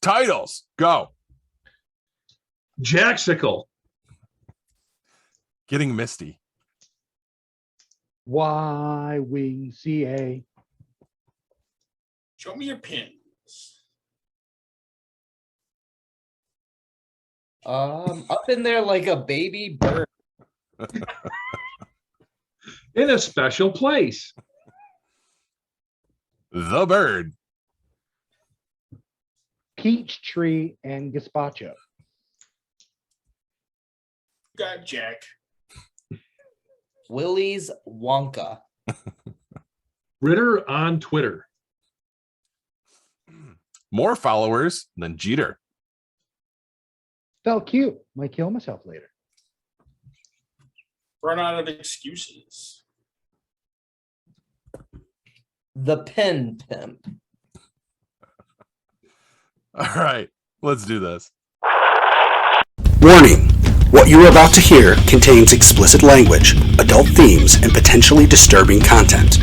Titles, go. Jaxicle. Getting misty. Y-Wing CA. Show me your pins. Up in there like a baby bird. In a special place. The bird. Peachtree and Gazpacho. Got Jack. Willy's Wonka. Ritter on Twitter. More followers than Jeter. Felt cute. Might kill myself later. Run out of excuses. The Pin Pimp. All right, let's do this. Warning. What you are about to hear contains explicit language, adult themes, and potentially disturbing content.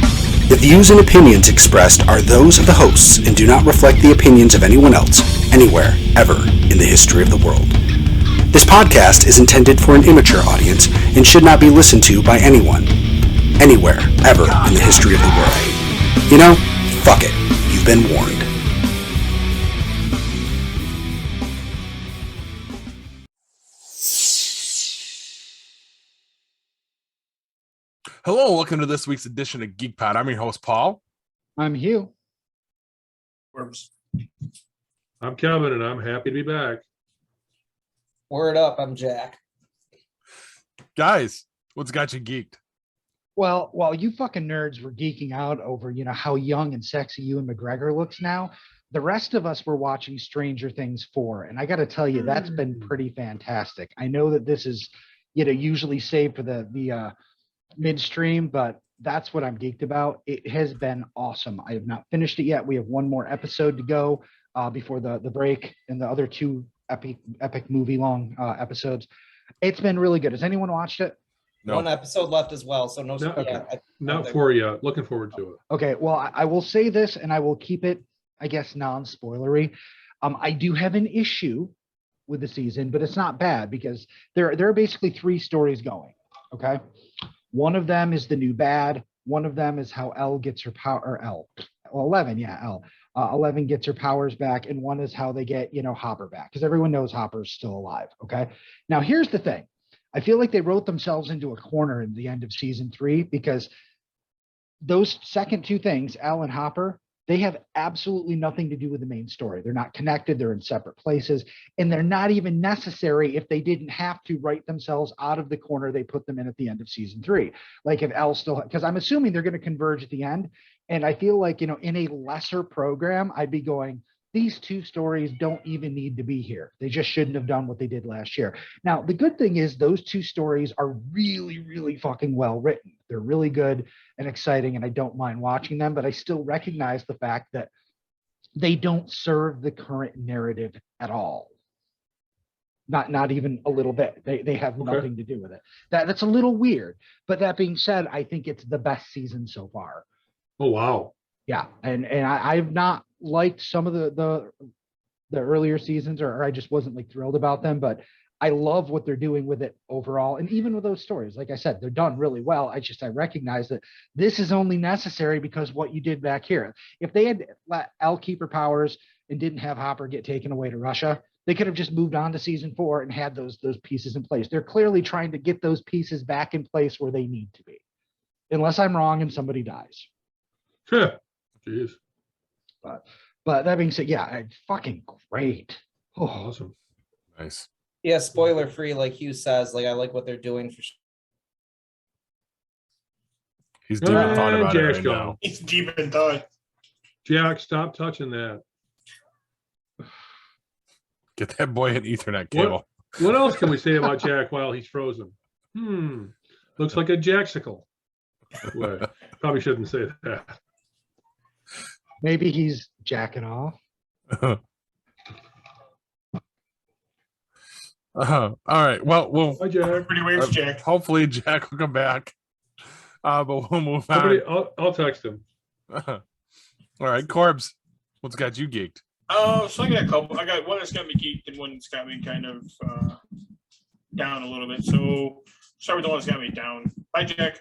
The views and opinions expressed are those of the hosts and do not reflect the opinions of anyone else, anywhere, ever, in the history of the world. This podcast is intended for an immature audience and should not be listened to by anyone, anywhere, ever, in the history of the world. You know, fuck it. You've been warned. Hello, welcome to this week's edition of Geek Pod. I'm your host, Paul. I'm Hugh. Corbs. I'm Kevin, and I'm happy to be back. Word up, I'm Jack. Guys, what's got you geeked? Well, while you fucking nerds were geeking out over, how young and sexy Ewan McGregor looks now, the rest of us were watching Stranger Things 4. And I got to tell you, that's been pretty fantastic. I know that this is, usually saved for the midstream, but that's what I'm geeked about. It has been awesome. I have not finished it yet. We have one more episode to go before the break and the other two epic movie long episodes. It's been really good. Has anyone watched it? No. One episode left as well, so no. Not for you. Looking forward to it. Okay, well, I will say this, and I will keep it, I guess, non-spoilery. I do have an issue with the season, but it's not bad because there are basically three stories going, okay? One of them is the new bad. One of them is how Elle gets her power, or Elle, well, 11, yeah, Elle. 11 gets her powers back, and one is how they get, Hopper back, because everyone knows Hopper's still alive, okay? Now, here's the thing. I feel like they wrote themselves into a corner in the end of season 3 because those second two things, Elle and Hopper, they have absolutely nothing to do with the main story. They're not connected. They're in separate places, and they're not even necessary if they didn't have to write themselves out of the corner they put them in at the end of season 3. Like if Elle still, because I'm assuming they're going to converge at the end. And I feel like, in a lesser program, I'd be going, these two stories don't even need to be here. They just shouldn't have done what they did last year. Now, the good thing is those two stories are really, really fucking well written. They're really good and exciting, and I don't mind watching them, but I still recognize the fact that they don't serve the current narrative at all. Not even a little bit. They have nothing to do with it. That's a little weird. But that being said, I think it's the best season so far. Oh, wow. Yeah, and I've not liked some of the earlier seasons, or I just wasn't like thrilled about them, but I love what they're doing with it overall. And even with those stories, like I said, they're done really well. I recognize that this is only necessary because what you did back here. If they had let Elle keep her powers and didn't have Hopper get taken away to Russia, they could have just moved on to season 4 and had those pieces in place. They're clearly trying to get those pieces back in place where they need to be, unless I'm wrong and somebody dies. Jeez. But that being said, yeah, fucking great. Oh, awesome. Nice. Yeah, spoiler free, like Hugh says. Like I like what they're doing for. He's deep in thought about it Jack's right gone. now. He's deep in thought. Jack, stop touching that. Get that boy an Ethernet cable. What else can we say about Jack while he's frozen? Looks like a Jaxicle. Well, probably shouldn't say that. Maybe he's jacking off. All right. Well, Hi, Jack. Pretty waves, Jack. hopefully Jack will come back. But we'll move on. I'll text him. All right, Corbs, what's got you geeked? So I got a couple. I got one that's got me geeked and one that's got me kind of down a little bit. So start with the one that's got me down. Bye, Jack.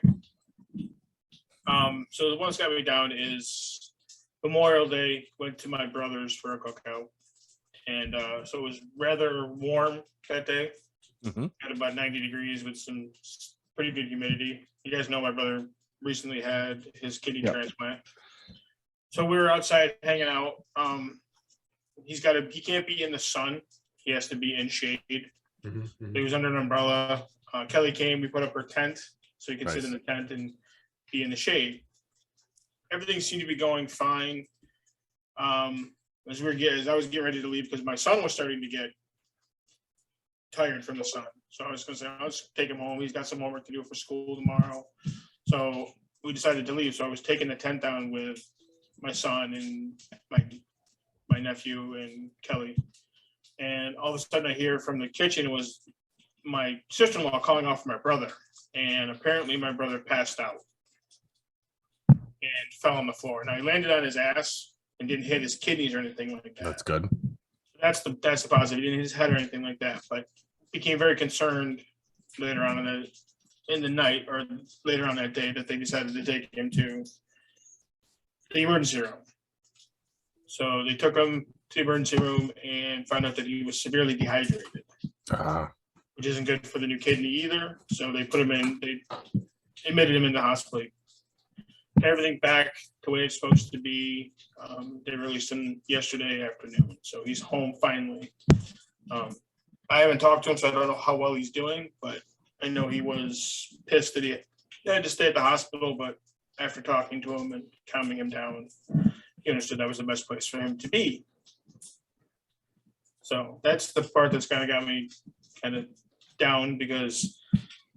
So the one that's got me down is Memorial Day. Went to my brother's for a cookout, and so it was rather warm that day. At about 90 degrees with some pretty good humidity. You guys know my brother recently had his kidney transplant. So we were outside hanging out. He can't be in the sun. He has to be in shade. He was under an umbrella. Kelly came, we put up her tent so he could sit in the tent and be in the shade. Everything seemed to be going fine. As I was getting ready to leave because my son was starting to get tired from the sun. So I was going to say, I'll just take him home. He's got some homework to do for school tomorrow. So we decided to leave. So I was taking the tent down with my son and my nephew and Kelly. And all of a sudden I hear from the kitchen was my sister-in-law calling off my brother. And apparently my brother passed out and fell on the floor. Now he landed on his ass and didn't hit his kidneys or anything like that. That's good. That's the positive. He didn't hit his head or anything like that, but became very concerned later on in the night or later on that day that they decided to take him to the emergency room. So they took him to the emergency room and found out that he was severely dehydrated, which isn't good for the new kidney either. So they put him in, they admitted him in the hospital. Everything back to the way it's supposed to be. They released him yesterday afternoon. So he's home finally. I haven't talked to him, so I don't know how well he's doing, but I know he was pissed that he had to stay at the hospital, but after talking to him and calming him down, he understood that was the best place for him to be. So that's the part that's kind of got me kind of down because,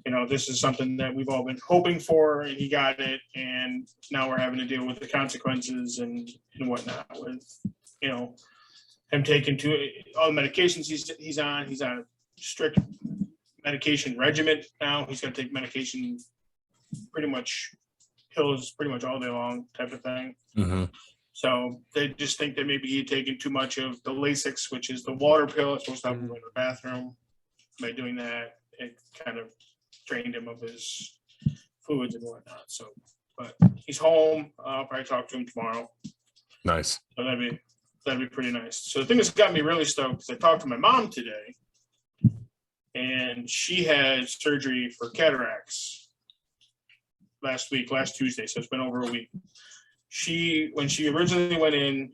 you know, this is something that we've all been hoping for, and he got it, and now we're having to deal with the consequences and whatnot with, you know, him taking all the medications he's on. He's on a strict medication regimen now. He's got to take medication pretty much pills pretty much all day long type of thing. So they just think that maybe he had taken too much of the Lasix, which is the water pill. It's supposed to have him in the bathroom. By doing that, it kind of drained him of his fluids and whatnot. So, but he's home. I'll probably talk to him tomorrow. Nice. So that'd be pretty nice. So the thing that's got me really stoked is I talked to my mom today, and she had surgery for cataracts last Tuesday. So it's been over a week. When she originally went in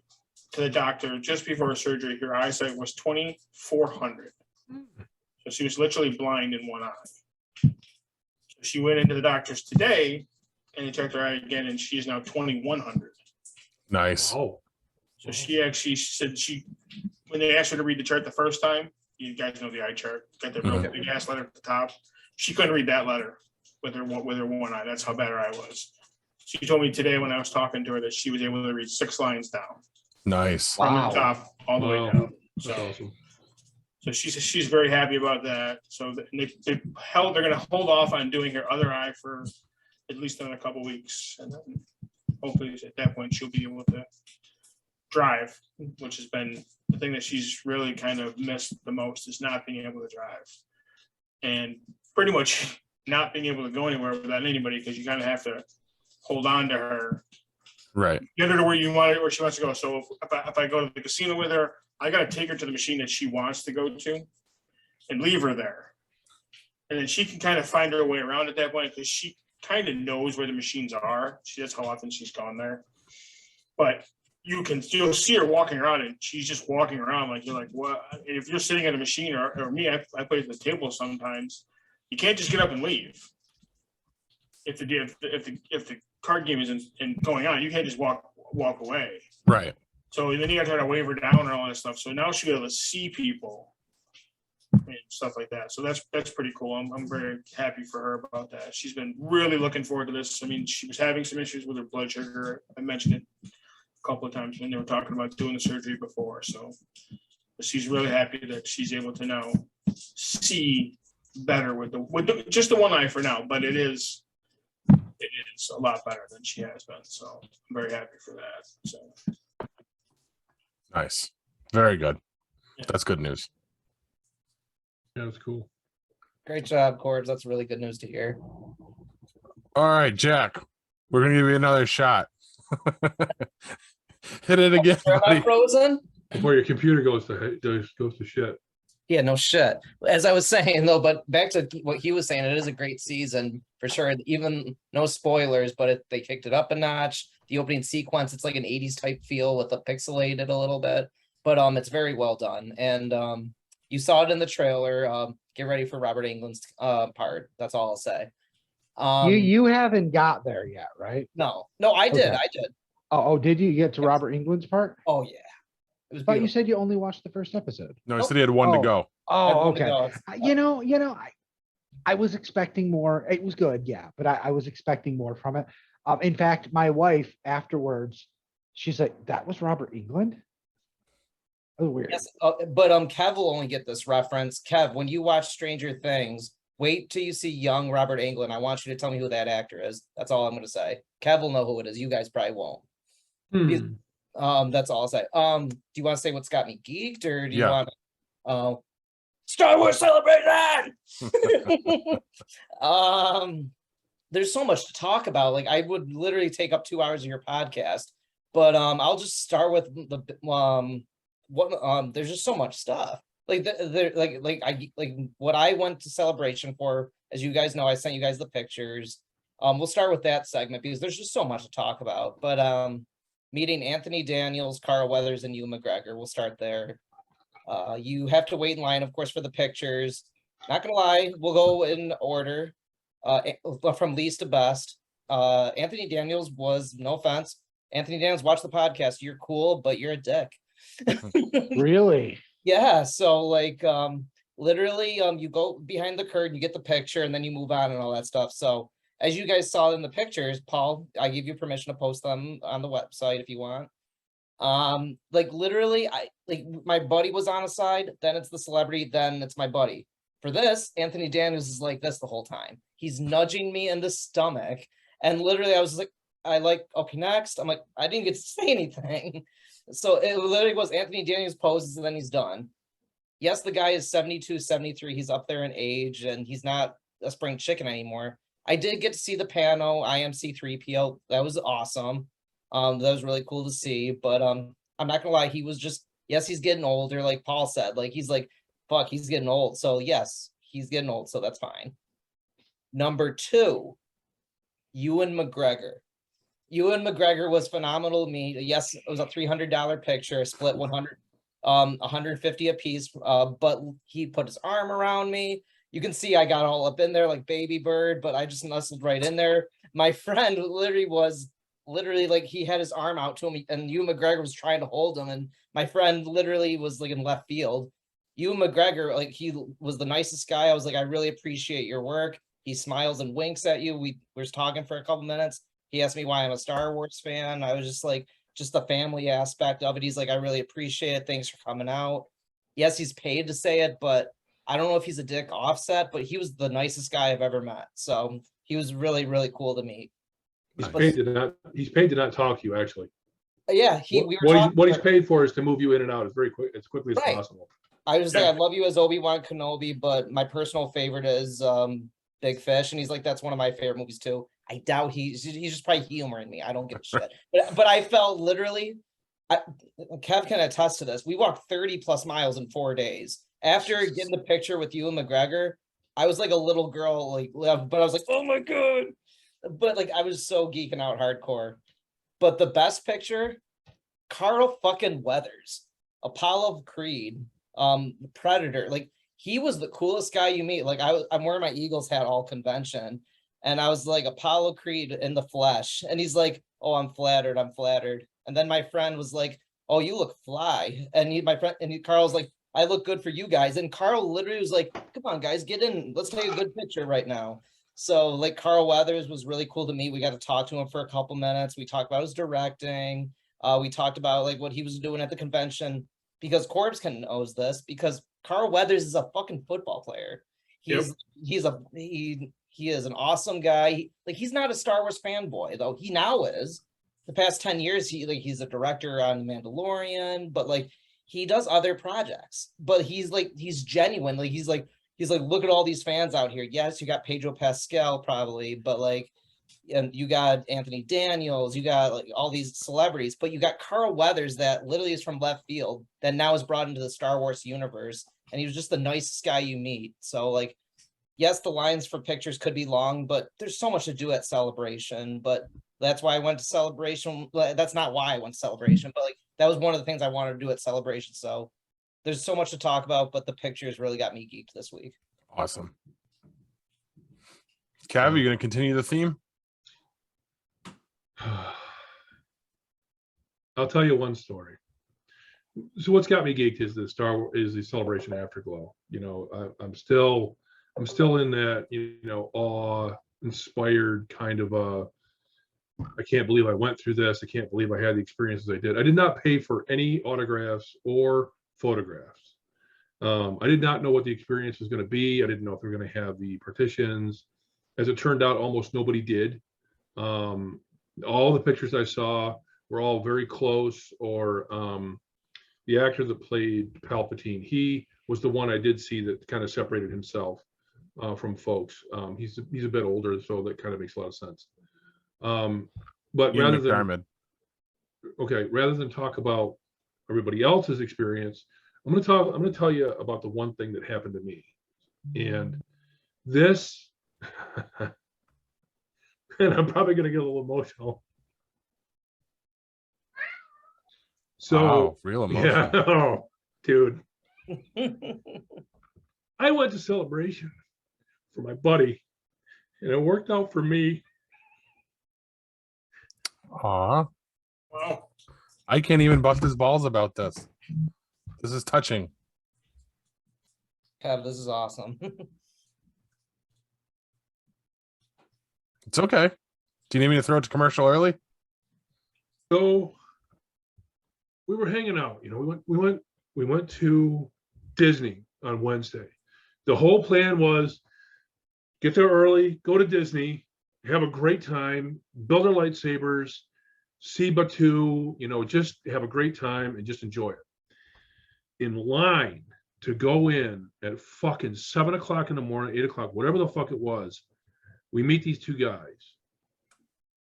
to the doctor just before her surgery, her eyesight was 2,400. So she was literally blind in one eye. So she went into the doctor's today, and they checked her eye again, and she is now 2,100. Nice. Oh. So she said when they asked her to read the chart the first time, you guys know the eye chart, got the real big ass letter at the top. She couldn't read that letter with her one eye. That's how bad her eye was. She told me today when I was talking to her that she was able to read 6 lines down. Nice. From the top all the way down. That's awesome. So she's very happy about that. So they're going to hold off on doing her other eye for at least another couple weeks, and then hopefully at that point she'll be able to drive, which has been the thing that she's really kind of missed the most, is not being able to drive and pretty much not being able to go anywhere without anybody, because you kind of have to hold on to her, right, get her to where you want it, where she wants to go. So if I go to the casino with her, I got to take her to the machine that she wants to go to and leave her there, and then she can kind of find her way around at that point, because she kind of knows where the machines are. That's how often she's gone there. But you'll see her walking around, and she's just walking around like, you're like, what? If you're sitting at a machine, or me, I play at the table sometimes, you can't just get up and leave. If the card game isn't going on, you can't just walk away. right. So then you got to try to wave her down and all that stuff. So now she'll be able to see people and stuff like that. So that's pretty cool. I'm very happy for her about that. She's been really looking forward to this. I mean, she was having some issues with her blood sugar. I mentioned it a couple of times when they were talking about doing the surgery before. So she's really happy that she's able to now see better with just the one eye for now. But it is a lot better than she has been. So I'm very happy for that. So. Nice. Very good. Yeah. That's good news. Yeah, it's cool. Great job, Corbs. That's really good news to hear. All right, Jack. We're gonna give you another shot. Hit it again, Am I buddy. frozen? Before your computer goes to shit. Yeah, no shit. As I was saying though, but back to what he was saying, it is a great season for sure. Even no spoilers, but they kicked it up a notch. The opening sequence, it's like an 80s type feel with the pixelated a little bit, but it's very well done. And you saw it in the trailer. Get ready for Robert Englund's part. That's all I'll say. You haven't got there yet, right? No, I did. Okay. I did. Oh, did you get to Robert Englund's part? Oh yeah. It was But you beautiful. said you only watched the first episode. No, he said he had one to go. Oh, Everyone okay. knows. I was expecting more. It was good, yeah, but I was expecting more from it. In fact, my wife afterwards, she's like, "That was Robert Englund." That was weird. Yes, but Kev will only get this reference. Kev, when you watch Stranger Things, wait till you see young Robert Englund. I want you to tell me who that actor is. That's all I'm going to say. Kev will know who it is. You guys probably won't. That's all I'll say. Do you want to say what's got me geeked, or do you want to Star Wars celebration? There's so much to talk about. Like I would literally take up 2 hours of your podcast, but I'll just start with the there's just so much stuff. Like what I went to Celebration for, as you guys know, I sent you guys the pictures. We'll start with that segment because there's just so much to talk about. But meeting Anthony Daniels, Carl Weathers, and Hugh McGregor. We'll start there. You have to wait in line, of course, for the pictures. Not gonna lie, we'll go in order from least to best. Anthony Daniels was, no offense, Anthony Daniels, watch the podcast. You're cool, but you're a dick. Really? Yeah. So like, literally, you go behind the curtain, you get the picture, and then you move on and all that stuff. So as you guys saw in the pictures, Paul, I give you permission to post them on the website if you want. Like literally, my buddy was on a side, then it's the celebrity, then it's my buddy. For this, Anthony Daniels is like this the whole time. He's nudging me in the stomach, and literally I was like, okay, next. I'm like, I didn't get to say anything. So it literally was Anthony Daniels poses and then he's done. Yes, the guy is 72, 73. He's up there in age and he's not a spring chicken anymore. I did get to see the panel, IMC3PO. That was awesome. That was really cool to see. But I'm not gonna lie, he was just, yes, he's getting older, like Paul said. Like he's like, fuck, he's getting old. So yes, he's getting old, so that's fine. Number 2, Ewan McGregor. Ewan McGregor was phenomenal to me. Yes, it was a $300 picture, split 150 a piece. But he put his arm around me. You can see I got all up in there like baby bird, but I just nestled right in there. My friend literally like he had his arm out to him, and Ewan McGregor was trying to hold him, and my friend literally was like in left field. Ewan McGregor, like he was the nicest guy. I was like, I really appreciate your work. He smiles and winks at you. We were talking for a couple minutes. He asked me why I'm a Star Wars fan. I was just like, just the family aspect of it. He's like, I really appreciate it. Thanks for coming out. Yes, he's paid to say it, but I don't know if he's a dick offset, but he was the nicest guy I've ever met. So he was really, really cool to meet. He's paid to not talk to you, actually. Yeah, what he's paid for is to move you in and out as quickly as possible. I was like, I love you as Obi-Wan Kenobi, but my personal favorite is Big Fish, and he's like, that's one of my favorite movies too. I doubt he's just probably humoring me. I don't give a shit. But I felt literally, Kev can attest to this. We walked 30 plus miles in 4 days. After getting the picture with Ewan McGregor, I was like a little girl, like, but I was like, oh my God. But like, I was so geeking out hardcore. But the best picture, Carl fucking Weathers, Apollo Creed, Predator. Like, he was the coolest guy you meet. Like, I'm wearing my Eagles hat all convention. And I was like, Apollo Creed in the flesh. And he's like, oh, I'm flattered. And then my friend was like, oh, you look fly. And Carl was like, I look good for you guys. And Carl literally was like, come on, guys, get in. Let's take a good picture right now. So like Carl Weathers was really cool to meet. We got to talk to him for a couple minutes. We talked about his directing. We talked about like what he was doing at the convention, because Corbs knows this, because Carl Weathers is a fucking football player. He is an awesome guy. He's not a Star Wars fanboy though. He now is. The past 10 years, he's a director on The Mandalorian, but like he does other projects, but he's genuine. Like he's like, look at all these fans out here. Yes, you got Pedro Pascal probably, but like, and you got Anthony Daniels, you got like all these celebrities, but you got Carl Weathers that literally is from left field that now is brought into the Star Wars universe, and he was just the nicest guy you meet. So like, yes, the lines for pictures could be long, but there's so much to do at Celebration. But that's why I went to Celebration. That's not why I went to Celebration, but like that was one of the things I wanted to do at Celebration. So there's so much to talk about, but the pictures really got me geeked this week. Awesome. Cav, are you going to continue the theme? I'll tell you one story. So what's got me geeked is the Celebration Afterglow. You know, I'm still in that, you know, awe-inspired kind of I can't believe I went through this. I can't believe I had the experiences I did. I did not pay for any autographs or photographs. I did not know what the experience was going to be. I didn't know if they were going to have the partitions. As it turned out, almost nobody did. All the pictures I saw were all very close, or the actor that played Palpatine, he was the one I did see that kind of separated himself from folks. He's a bit older, so that kind of makes a lot of sense. But Ian rather McDermott. rather than talk about everybody else's experience, I'm going to tell you about the one thing that happened to me. And this, and I'm probably going to get a little emotional. So, Wow, real emotion. yeah, oh, dude. I went to Celebration for my buddy, and it worked out for me. Aw, Wow. I can't even bust his balls about this. This is touching. Kev, this is awesome. It's okay. Do you need me to throw it to commercial early? So we were hanging out. You know, we went to Disney on Wednesday. The whole plan was get there early, go to Disney, have a great time, build our lightsabers, see Batu, you know, just have a great time and just enjoy it. In line to go in at fucking 7 o'clock in the morning, 8 o'clock, whatever the fuck it was, we meet these two guys.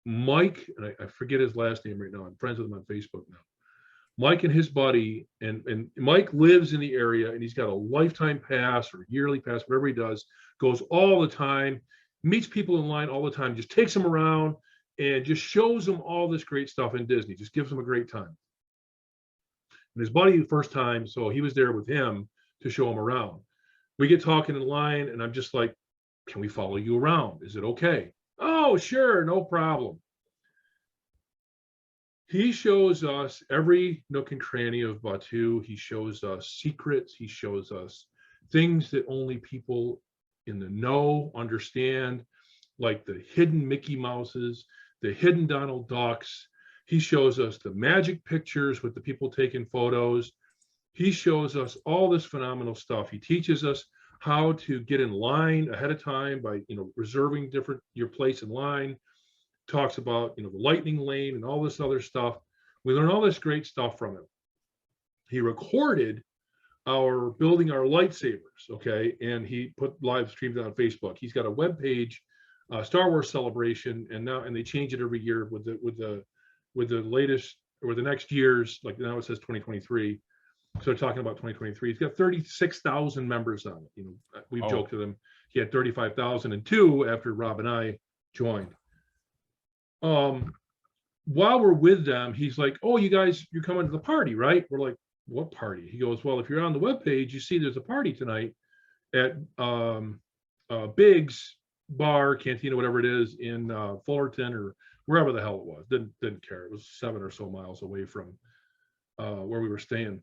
Mike, and I forget his last name right now. I'm friends with him on Facebook now. Mike and his buddy, and Mike lives in the area, and he's got a lifetime pass or yearly pass, whatever he does, goes all the time, meets people in line all the time, just takes them around and just shows them all this great stuff in Disney, just gives them a great time. And his buddy, the first time, so he was there with him to show him around. We get talking in line, and I'm just like, can we follow you around? Is it okay? Oh, sure, no problem. He shows us every nook and cranny of Batu. He shows us secrets. He shows us things that only people in the know understand, like the hidden Mickey Mouses, the hidden Donald Ducks. He shows us the magic pictures with the people taking photos. He shows us all this phenomenal stuff. He teaches us how to get in line ahead of time by, you know, reserving your place in line. Talks about, you know, the lightning lane and all this other stuff. We learn all this great stuff from him. He recorded our building our lightsabers, okay, and he put live streams on Facebook. He's got a web page, Star Wars Celebration, and they change it every year with the latest or the next year's, like now it says 2023. So talking about 2023, he's got 36,000 members on it. You know, we've joked with him. He had 35,002 after Rob and I joined. While we're with them, he's like, "Oh, you guys, you're coming to the party, right?" We're like, "What party?" He goes, "Well, if you're on the webpage, you see there's a party tonight at Big's Bar, Cantina, whatever it is, in Fullerton or wherever the hell it was. Didn't care. It was 7 or so miles away from where we were staying."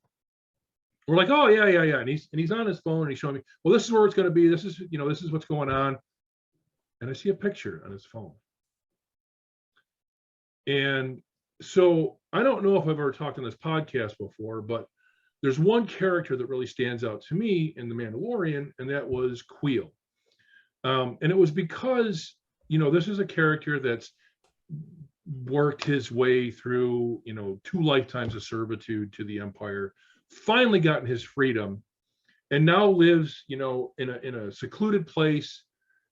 We're like, "Oh, yeah." And he's on his phone and he's showing me, "Well, this is where it's going to be. This is, you know, this is what's going on." And I see a picture on his phone. And so I don't know if I've ever talked on this podcast before, but there's one character that really stands out to me in The Mandalorian, and that was Queel. And it was because, you know, this is a character that's worked his way through, you know, 2 lifetimes of servitude to the Empire, finally gotten his freedom, and now lives, you know, in a secluded place.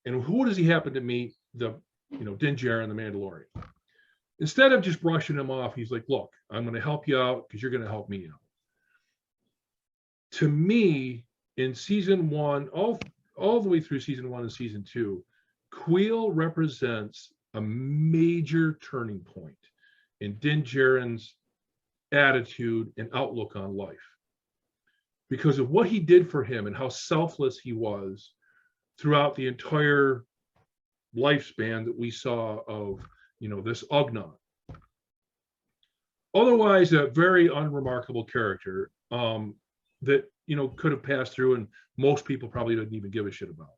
And who does he happen to meet? The, you know, Din Djarin, the Mandalorian. Instead of just brushing him off, he's like, look, I'm going to help you out because you're going to help me out. To me, in season 1, all the way through season 1 and season 2, Kuiil represents a major turning point in Din Djarin's attitude and outlook on life, because of what he did for him and how selfless he was throughout the entire lifespan that we saw of, you know, this Ugnaught. Otherwise, a very unremarkable character that, you know, could have passed through and most people probably didn't even give a shit about.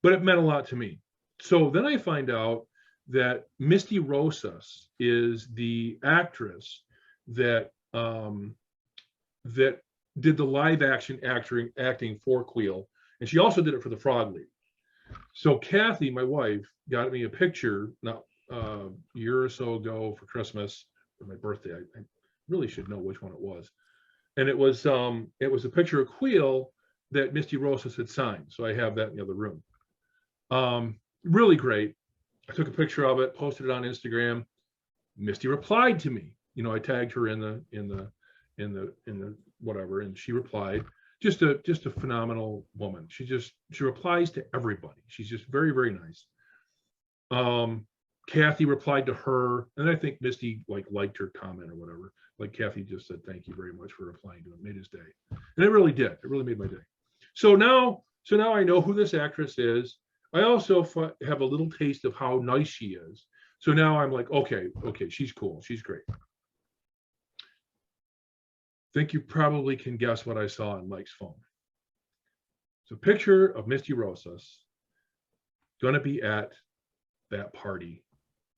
But it meant a lot to me. So then I find out that Misty Rosas is the actress that that did the live action acting for Kuiil, and she also did it for the Frog Lady. So Kathy, my wife, got me a picture not a year or so ago for Christmas, for my birthday. I really should know which one it was, and it was a picture of Kuiil that Misty Rosas had signed. So I have that in the other room. Really great. I took a picture of it, posted it on Instagram. Misty replied to me. You know, I tagged her in the whatever, and she replied. Just a phenomenal woman. She replies to everybody. She's just very, very nice. Kathy replied to her, and I think Misty liked her comment or whatever. Like Kathy just said, thank you very much for replying to him. Made his day. And it really did. It really made my day. So now I know who this actress is. I also have a little taste of how nice she is. So now I'm like, okay, she's cool. She's great. Think you probably can guess what I saw on Mike's phone. It's a picture of Misty Rosas going to be at that party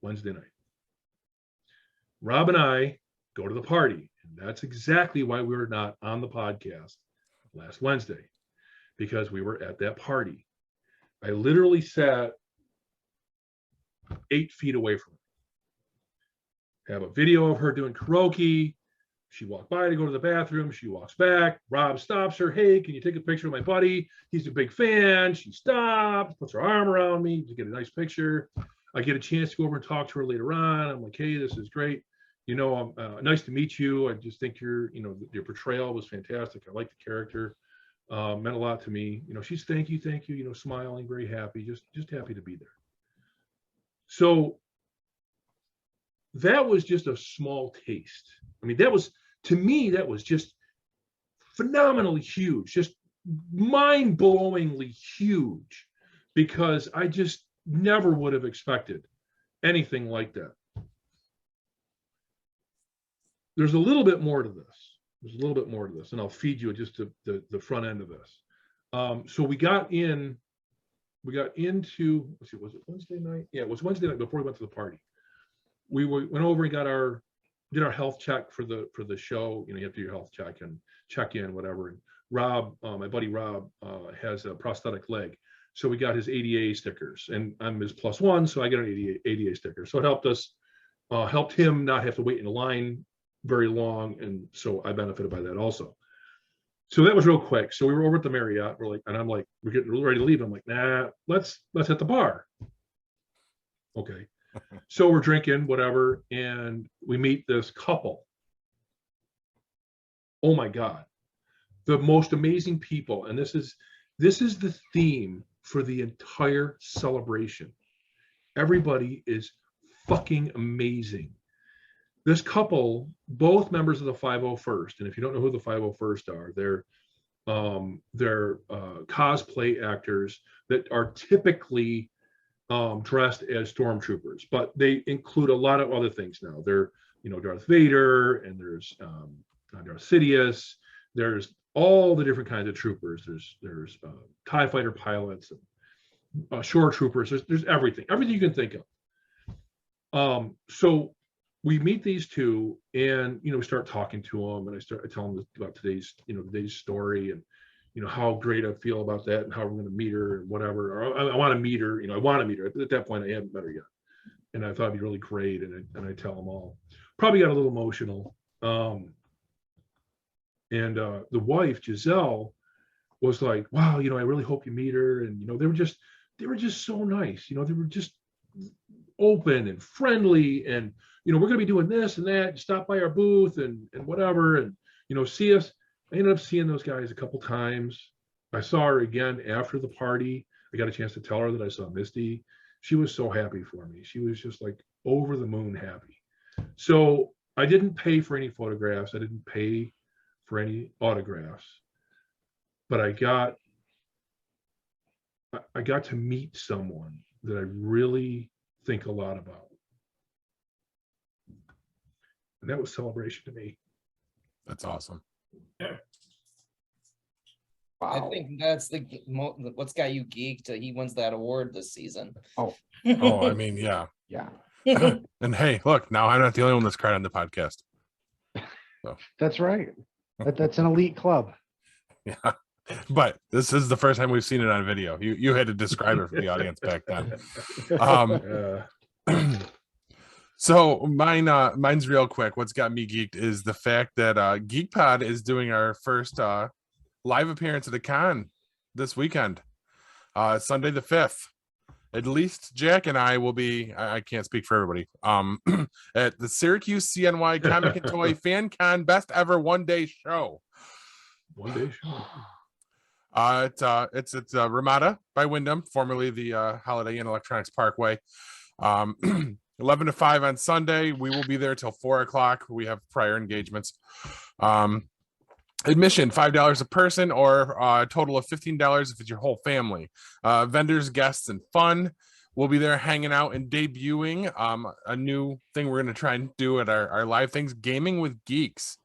Wednesday night. Rob and I go to the party, and that's exactly why we were not on the podcast last Wednesday, because we were at that party. I literally sat 8 feet away from her. Have a video of her doing karaoke. She walked by to go to the bathroom. She walks back. Rob stops her. Hey, can you take a picture of my buddy? He's a big fan. She stops, puts her arm around me to get a nice picture. I get a chance to go over and talk to her later on. I'm like, hey, this is great. You know, nice to meet you. I just think your portrayal was fantastic. I like the character. Meant a lot to me. You know, she's thank you, you know, smiling, very happy, just happy to be there. So that was just a small taste. I mean, to me, that was just phenomenally huge, just mind-blowingly huge, because I just never would have expected anything like that. There's a little bit more to this. And I'll feed you just the front end of this. So we got into, let's see, was it Wednesday night? Yeah, it was Wednesday night before we went to the party. We went over and did our health check for the show. You know, you have to do your health check and check in, whatever. And Rob, my buddy Rob, has a prosthetic leg. So we got his ADA stickers, and I'm his +1, so I got an ADA sticker. So it helped him not have to wait in a line very long, and so I benefited by that also. So that was real quick. So we were over at the Marriott. We're getting ready to leave. I'm like, nah, let's hit the bar. Okay. So we're drinking, whatever, and we meet this couple. Oh my God, the most amazing people. And this is the theme for the entire celebration. Everybody is fucking amazing. This couple, both members of the 501st, and if you don't know who the 501st are, they're cosplay actors that are typically dressed as stormtroopers, but they include a lot of other things now. They're, you know, Darth Vader, and there's Darth Sidious. There's all the different kinds of troopers. There's TIE fighter pilots, and shore troopers. There's everything you can think of. So we meet these two, and you know, we start talking to them, and I tell them about today's story, and you know, how great I feel about that, and how we're going to meet her and whatever. Or I want to meet her. You know, I want to meet her. At that point, I haven't met her yet, and I thought it'd be really great. And I tell them all. Probably got a little emotional. And the wife, Giselle, was like, wow, I really hope you meet her. And, they were just so nice. They were just open and friendly. And, we're going to be doing this and that, stop by our booth and whatever. And, see us. I ended up seeing those guys a couple times. I saw her again after the party. I got a chance to tell her that I saw Misty. She was so happy for me. She was just like over the moon happy. So I didn't pay for any photographs. I didn't pay for any autographs, but I got to meet someone that I really think a lot about. And that was Celebration to me. That's awesome. I think that's what's got you geeked. He wins that award this season. Oh, I mean, yeah. Yeah. And hey, look, now I'm not the only one that's cried on the podcast. So. That's right. That's an elite club. Yeah. But this is the first time we've seen it on video. You had to describe it for the audience back then. So mine's real quick. What's got me geeked is the fact that GeekPod is doing our first live appearance at a con this weekend, Sunday the 5th. At least Jack and I will be, I can't speak for everybody, at the Syracuse CNY Comic and Toy Fan Con Best Ever One Day Show. One day show. It's Ramada by Wyndham, formerly the Holiday Inn Electronics Parkway. 11 to 5 on Sunday. We will be there till 4 o'clock. We have prior engagements. Admission $5 a person, or a total of $15 if it's your whole family. Vendors, guests, and fun. We'll be there hanging out and debuting a new thing we're going to try and do at our live things, Gaming with Geeks.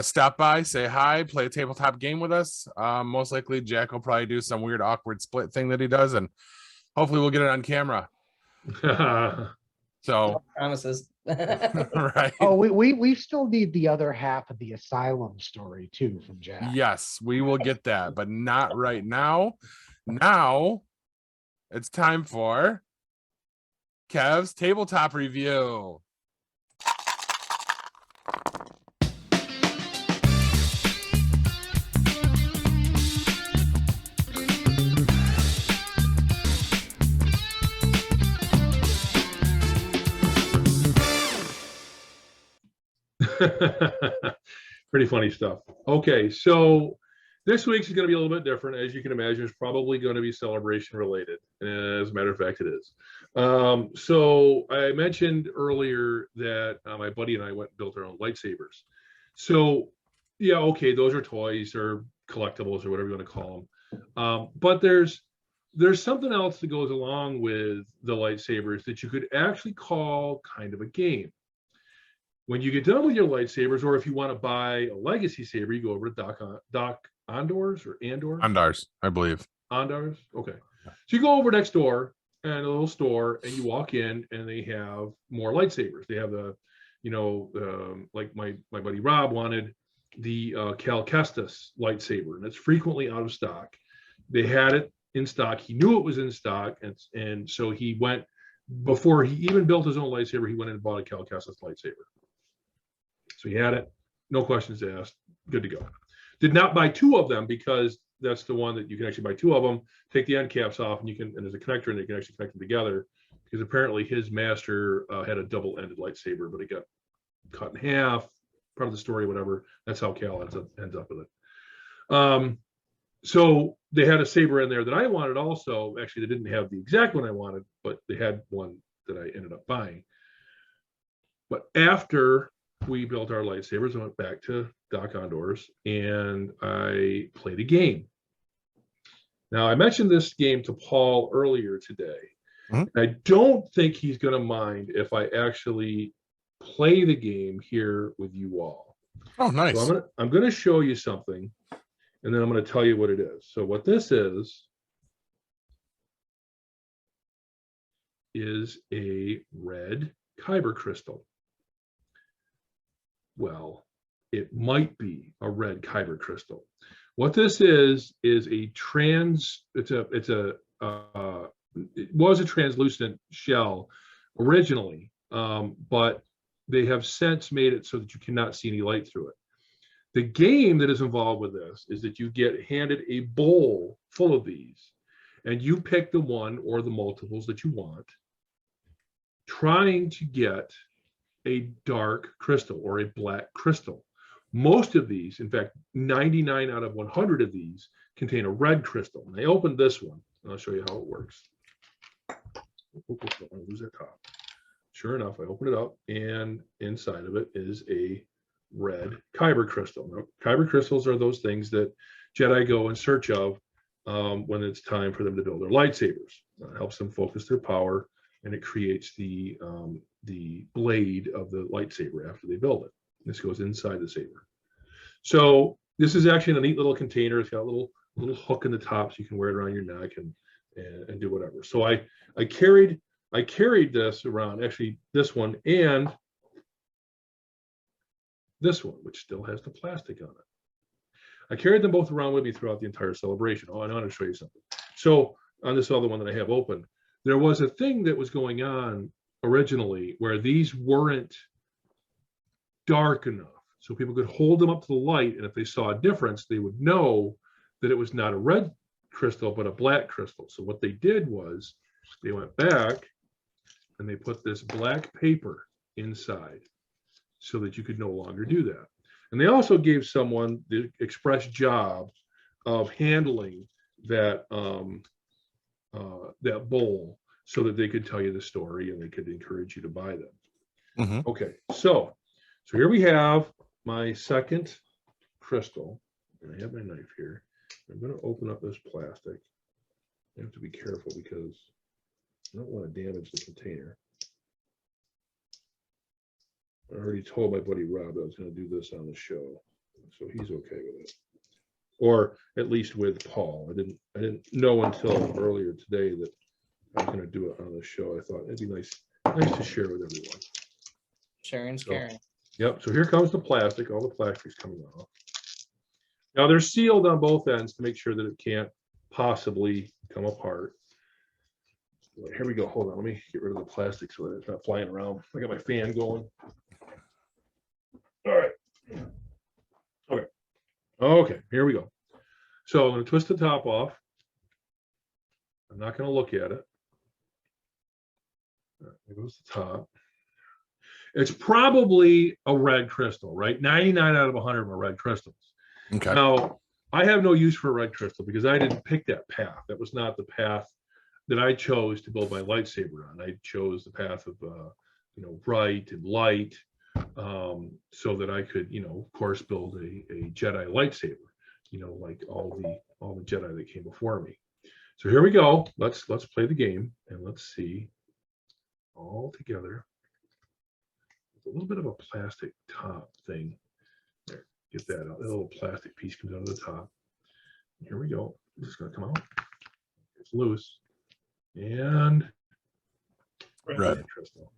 Stop by, say hi, play a tabletop game with us. Most likely Jack will probably do some weird awkward split thing that he does, and hopefully we'll get it on camera. So promises. Right. Oh, we still need the other half of the asylum story too from Jack. Yes, we will get that, but not right now. Now it's time for Kev's tabletop review. Pretty funny stuff. Okay, so this week's is going to be a little bit different. As you can imagine, it's probably going to be celebration related. As a matter of fact, it is. So I mentioned earlier that my buddy and I went and built our own lightsabers. So yeah, okay, those are toys or collectibles or whatever you want to call them. But there's something else that goes along with the lightsabers that you could actually call kind of a game. When you get done with your lightsabers, or if you want to buy a legacy saber, you go over to Doc Ondor's or Andor? Ondars, I believe. Ondars? Okay. So you go over next door and a little store and you walk in and they have more lightsabers. They have the, like my buddy Rob wanted the Cal Kestis lightsaber, and it's frequently out of stock. They had it in stock. He knew it was in stock. And so he went, before he even built his own lightsaber, he went and bought a Cal Kestis lightsaber. So he had it, no questions asked, good to go. Did not buy two of them because that's the one that you can actually buy two of them, take the end caps off, and there's a connector and you can actually connect them together, because apparently his master had a double-ended lightsaber, but it got cut in half, part of the story, whatever. That's how Cal ends up with it. So they had a saber in there that I wanted also. Actually, they didn't have the exact one I wanted, but they had one that I ended up buying. But after we built our lightsabers, I went back to Doc Ondor's and I played a game. Now, I mentioned this game to Paul earlier today. Mm-hmm. I don't think he's going to mind if I actually play the game here with you all. Oh, nice. So I'm going to show you something, and then I'm going to tell you what it is. So what this is a red Kyber crystal. Well, it might be a red Kyber crystal. What this is a it was a translucent shell originally, but they have since made it so that you cannot see any light through it. The game that is involved with this is that you get handed a bowl full of these, and you pick the one or the multiples that you want, trying to get a dark crystal or a black crystal. Most of these, in fact, 99 out of 100 of these contain a red crystal. And I opened this one, and I'll show you how it works. Oops, don't want to lose that top. Sure enough, I open it up, and inside of it is a red Kyber crystal. Now, Kyber crystals are those things that Jedi go in search of when it's time for them to build their lightsabers. It helps them focus their power, and it creates the blade of the lightsaber after they build it. This goes inside the saber. So this is actually a neat little container. It's got a little hook in the top, so you can wear it around your neck and do whatever. So I carried this around, actually this one and this one, which still has the plastic on it. I carried them both around with me throughout the entire celebration. Oh, I want to show you something. So on this other one that I have open, there was a thing that was going on originally where these weren't dark enough, so people could hold them up to the light, and if they saw a difference, they would know that it was not a red crystal, but a black crystal. So what they did was they went back and they put this black paper inside so that you could no longer do that. And they also gave someone the express job of handling that that bowl so that they could tell you the story and they could encourage you to buy them. Mm-hmm. Okay, so here we have my second crystal. And I have my knife here. I'm going to open up this plastic. I have to be careful because I don't want to damage the container. I already told my buddy Rob I was going to do this on the show, so he's okay with it. Or at least with Paul. I didn't know until earlier today that I was going to do it on the show. I thought it'd be nice to share with everyone. Sharing's caring. Yep. So here comes the plastic. All the plastic's coming off. Now they're sealed on both ends to make sure that it can't possibly come apart. Here we go. Hold on. Let me get rid of the plastic so that it's not flying around. I got my fan going. All right. Okay. Okay. Here we go. So I'm going to twist the top off. I'm not going to look at it. All right, there goes the top. It's probably a red crystal, right? 99 out of 100 are red crystals. Okay. Now, I have no use for a red crystal because I didn't pick that path. That was not the path that I chose to build my lightsaber on. I chose the path of, bright and light, so that I could, of course, build a Jedi lightsaber, like all the Jedi that came before me. So here we go. Let's play the game and let's see all together. A little bit of a plastic top thing. There, get that out. That little plastic piece comes out of the top. Here we go. It's just going to come out. It's loose. And Red crystal.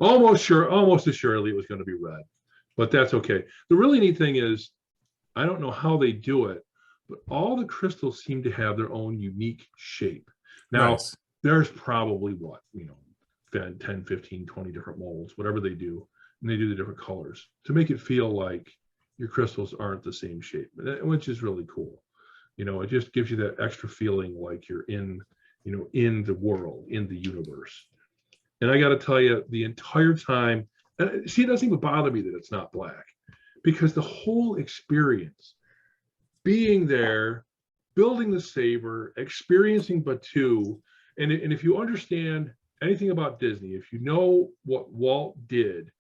Almost assuredly it was going to be red, but that's okay. The really neat thing is, I don't know how they do it, but all the crystals seem to have their own unique shape. Now, nice. There's probably 10, 15, 20 different molds, whatever they do, and they do the different colors to make it feel like your crystals aren't the same shape, which is really cool. It just gives you that extra feeling like you're in the world, in the universe. And I got to tell you, the entire time, and see, it doesn't even bother me that it's not black, because the whole experience, being there, building the saber, experiencing Batuu, and if you understand anything about Disney, if you know what Walt did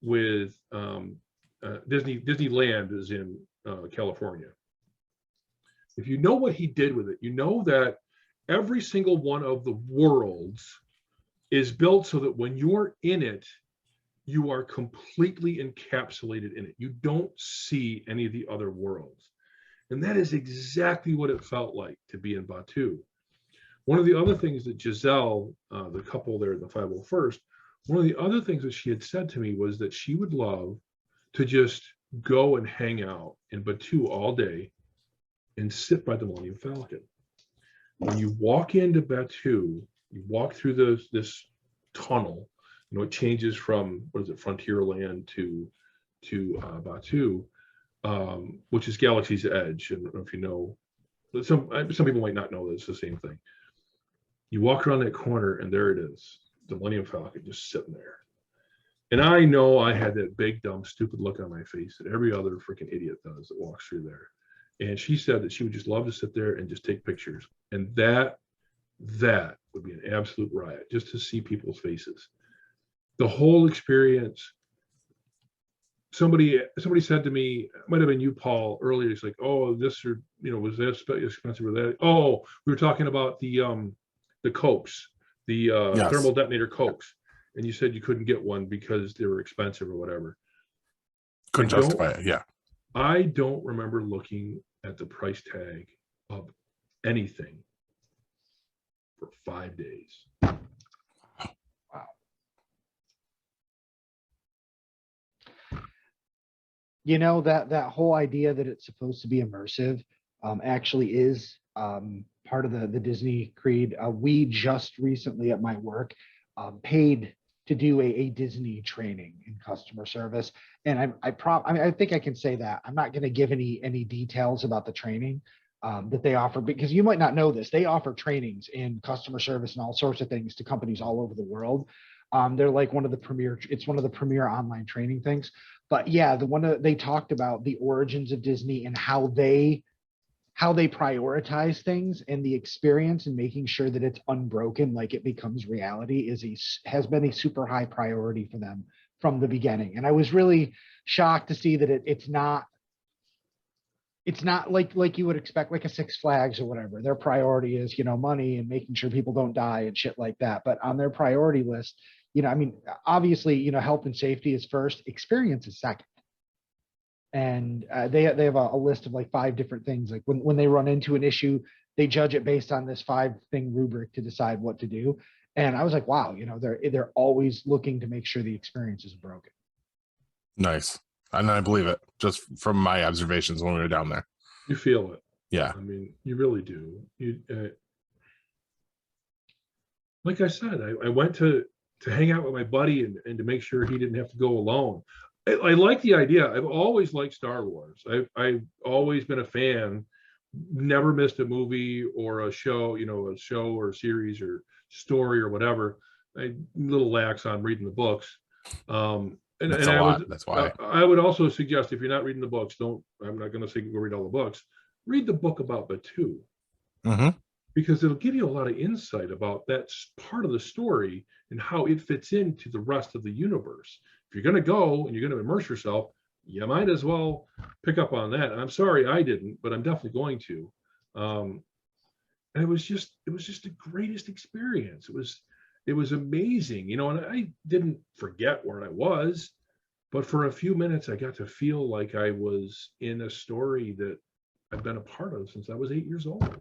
with Disneyland is in California. If you know what he did with it, you know that every single one of the worlds is built so that when you're in it, you are completely encapsulated in it. You don't see any of the other worlds. And that is exactly what it felt like to be in Batuu. One of the other things that Giselle, the couple there at the 501st, one of the other things that she had said to me was that she would love to just go and hang out in Batuu all day and sit by the Millennium Falcon. When you walk into Batuu, you walk through this tunnel. It changes from Frontierland to Batuu. which is Galaxy's Edge. I don't know if you know. Some people might not know that it's the same thing. You walk around that corner, and there it is, the Millennium Falcon just sitting there. And I know I had that big, dumb, stupid look on my face that every other freaking idiot does that walks through there. And she said that she would just love to sit there and just take pictures. And that would be an absolute riot, just to see people's faces. The whole experience. Somebody said to me, it might have been you, Paul, earlier. It's like, oh, this, or was that expensive or that? Oh, we were talking about the cokes, the Yes. thermal detonator cokes, and you said you couldn't get one because they were expensive or whatever. Couldn't justify it. Yeah. I don't remember looking at the price tag of anything for 5 days. Wow. You know, that whole idea that it's supposed to be immersive actually is part of the Disney creed. We just recently at my work paid to do a Disney training in customer service. And I think I can say that. I'm not going to give any details about the training that they offer, because you might not know this. They offer trainings in customer service and all sorts of things to companies all over the world. They're like one of the premier online training things. But yeah, they talked about the origins of Disney and how they prioritize things, and the experience and making sure that it's unbroken, like it becomes reality, has been a super high priority for them from the beginning. And I was really shocked to see that it's not like you would expect, like a Six Flags or whatever. Their priority is, money and making sure people don't die and shit like that. But on their priority list, I mean, obviously, health and safety is first, experience is second. And they have a list of like 5 different things. Like when they run into an issue, they judge it based on this 5-thing rubric to decide what to do. And I was like, wow, they're always looking to make sure the experience isn't broken. Nice. And I believe it just from my observations when we were down there. You feel it. Yeah. I mean, you really do. Like I said, I went to hang out with my buddy and to make sure he didn't have to go alone. I like the idea. I've always liked Star Wars. I've always been a fan. Never missed a movie or a show, a show or series or story or whatever. I'm a little lax on reading the books. That's why. I would also suggest, if you're not reading the books, I'm not going to say go read all the books. Read the book about Batuu. Mm-hmm. Because it'll give you a lot of insight about that part of the story and how it fits into the rest of the universe. If you're going to go and you're going to immerse yourself, you might as well pick up on that. And I'm sorry I didn't, but I'm definitely going to. And it was just the greatest experience. It was amazing, and I didn't forget where I was, but for a few minutes I got to feel like I was in a story that I've been a part of since I was 8 years old.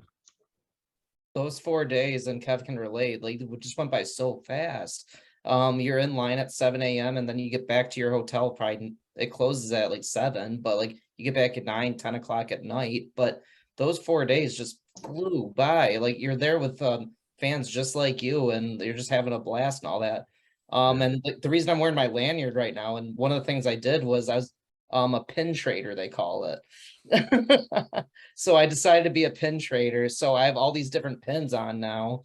Those 4 days, and Kev can relate, like it just went by so fast. You're in line at 7 a.m. and then you get back to your hotel, probably it closes at like 7, but like you get back at 9, 10 o'clock at night. But those 4 days just flew by. Like you're there with fans just like you, and you're just having a blast and all that. And the reason I'm wearing my lanyard right now, and one of the things I did was I was a pin trader, they call it. So I decided to be a pin trader. So I have all these different pins on now.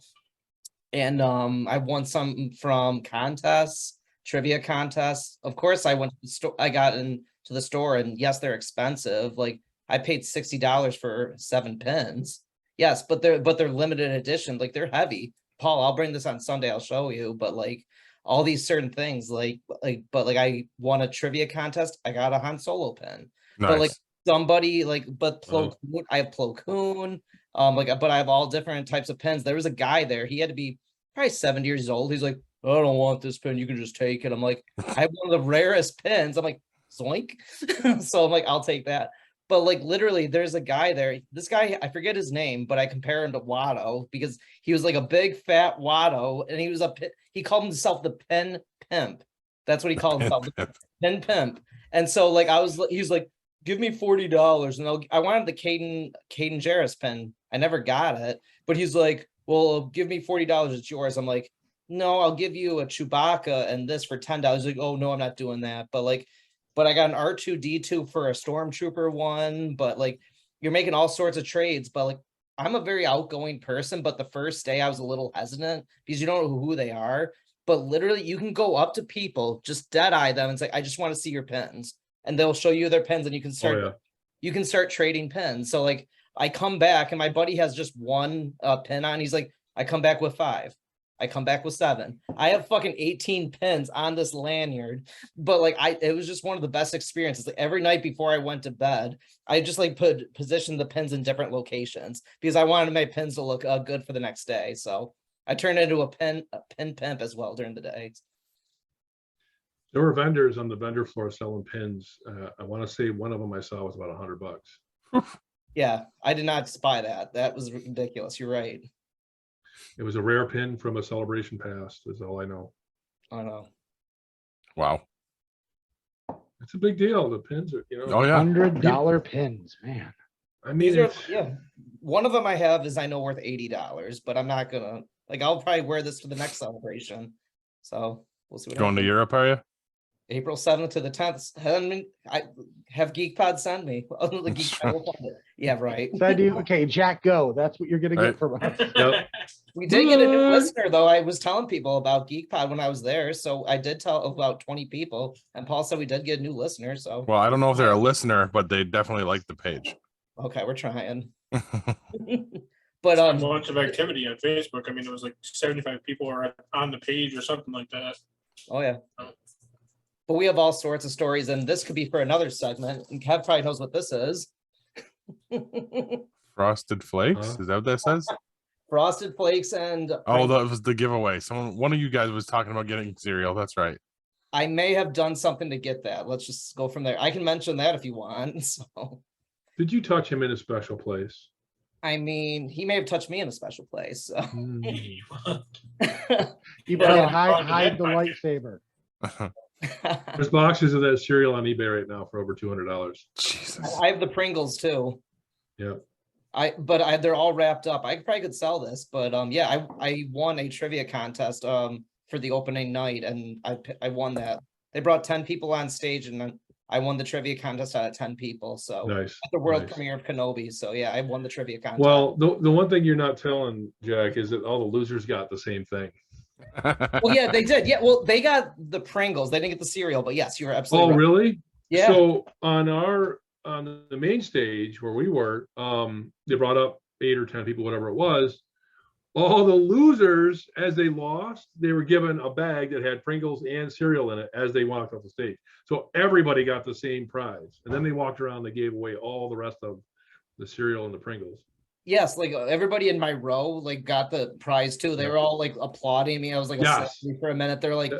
And I won some from contests, trivia contests. Of course, I went to the store. I got into the store, and yes, they're expensive. Like I paid $60 for 7 pins. Yes, but they're limited edition. Like they're heavy. Paul, I'll bring this on Sunday. I'll show you. But like all these certain things, like I won a trivia contest. I got a Han Solo pin. Nice. But like somebody Plo Koon, I have Plo Koon. But I have all different types of pins. There was a guy there. He had to be probably 70 years old. He's like, I don't want this pin. You can just take it. I'm like, I have one of the rarest pins. I'm like, zoink. So I'm like, I'll take that. But like literally, there's a guy there. This guy, I forget his name, but I compare him to Watto because he was like a big fat Watto, and he called himself the Pin Pimp. That's what he called himself, the Pin Pimp. And so like he was like, give me $40, and I wanted the Caden Jarrus pen. I never got it, but he's like, well, give me $40, it's yours. I'm like, no, I'll give you a Chewbacca and this for $10. He's like, oh no, I'm not doing that. But like, but I got an R2D2 for a Stormtrooper one, but like you're making all sorts of trades, but like I'm a very outgoing person, but the first day I was a little hesitant because you don't know who they are. But literally, you can go up to people, just dead eye them, and say, "I just want to see your pins," and they'll show you their pins, and you can start. yeah. You can start trading pins. So like, I come back, and my buddy has just one pin on. He's like, "I come back with 5. I come back with 7. I have fucking 18 pins on this lanyard." But like, it was just one of the best experiences. Like every night before I went to bed, I just like positioned the pins in different locations because I wanted my pins to look good for the next day. So I turned into a pin pimp as well during the day. There were vendors on the vendor floor selling pins. I want to say one of them I saw was about $100. Yeah, I did not spy that. That was ridiculous. You're right. It was a rare pin from a celebration past, is all I know. I know. Wow. It's a big deal. The pins are, you know. Oh yeah. $100 pins, man. I mean, These are, it's, yeah. One of them I have is I know worth $80, but I'm not gonna like. I'll probably wear this to the next celebration. So we'll see what Going to happens. Europe, are you? April 7th to the 10th. I have GeekPod send me. The GeekPod will send it. Yeah, right. So I do. Okay, Jack, go. That's what you're gonna Right. get from us. yep. We did get a new listener though. I was telling people about GeekPod when I was there, so I did tell about 20 people, and Paul said we did get a new listener. So Well, I don't know if they're a listener, but they definitely like the page. okay, we're trying. But But a bunch of activity on Facebook. I mean, it was like 75 people are on the page or something like that. oh yeah. But we have all sorts of stories, and this could be for another segment. And Kev probably knows what this is. Frosted Flakes? Is that what that says? Frosted Flakes and Oh, that was the giveaway. One of you guys was talking about getting cereal. That's right. I may have done something to get that. Let's just go from there. I can mention that if you want. So Did you touch him in a special place? I mean, he may have touched me in a special place. So. You Yeah, hide the probably. lightsaber. There's boxes of that cereal on eBay right now for over $200. Jesus. I have the Pringles too. Yeah. They're all wrapped up. I probably could sell this, but yeah, I won a trivia contest for the opening night, and I won that. They brought 10 people on stage, and I won the trivia contest out of 10 people. So Nice. at the world nice. premiere of Kenobi. So yeah, I won the trivia contest. Well, the one thing you're not telling, Jack, is that all the losers got the same thing. well, yeah, they did. Yeah, well, they got the Pringles. They didn't get the cereal, but yes, you were absolutely Oh, right. really? Yeah. So on the main stage where we were, they brought up 8 or 10 people, whatever it was. All the losers, as they lost, they were given a bag that had Pringles and cereal in it as they walked off the stage. So everybody got the same prize. And then they walked around, they gave away all the rest of the cereal and the Pringles. Yes, like everybody in my row like got the prize too. They were all like applauding me. I was like Yes. for a minute. They're like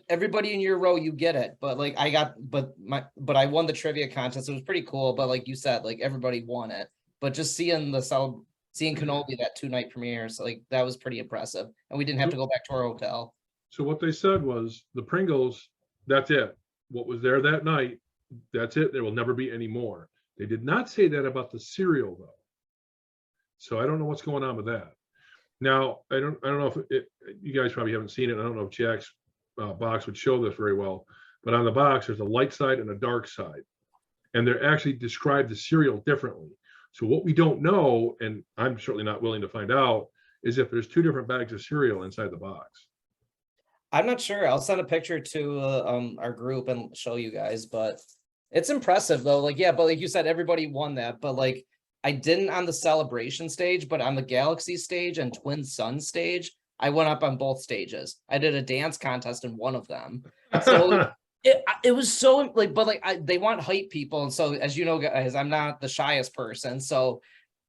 everybody in your row, you get it. But like but I won the trivia contest. It was pretty cool. But like you said, like everybody won it. But just seeing Kenobi that 2-night premiere, so like that was pretty impressive. And we didn't have to go back to our hotel. So what they said was the Pringles, that's it. What was there that night, that's it. There will never be any more. They did not say that about the cereal though. So I don't know what's going on with that. Now, I don't know if you guys probably haven't seen it. I don't know if Jack's box would show this very well, but on the box, there's a light side and a dark side. And they're actually described the cereal differently. So what we don't know, and I'm certainly not willing to find out, is if there's 2 different bags of cereal inside the box. I'm not sure. I'll send a picture to our group and show you guys, but it's impressive though. Like, yeah, but like you said, everybody won that, but like I didn't on the celebration stage, but on the Galaxy stage and Twin Sun stage, I went up on both stages. I did a dance contest in one of them. So it was so like, but like they want hype people. And so as you know, guys, I'm not the shyest person. So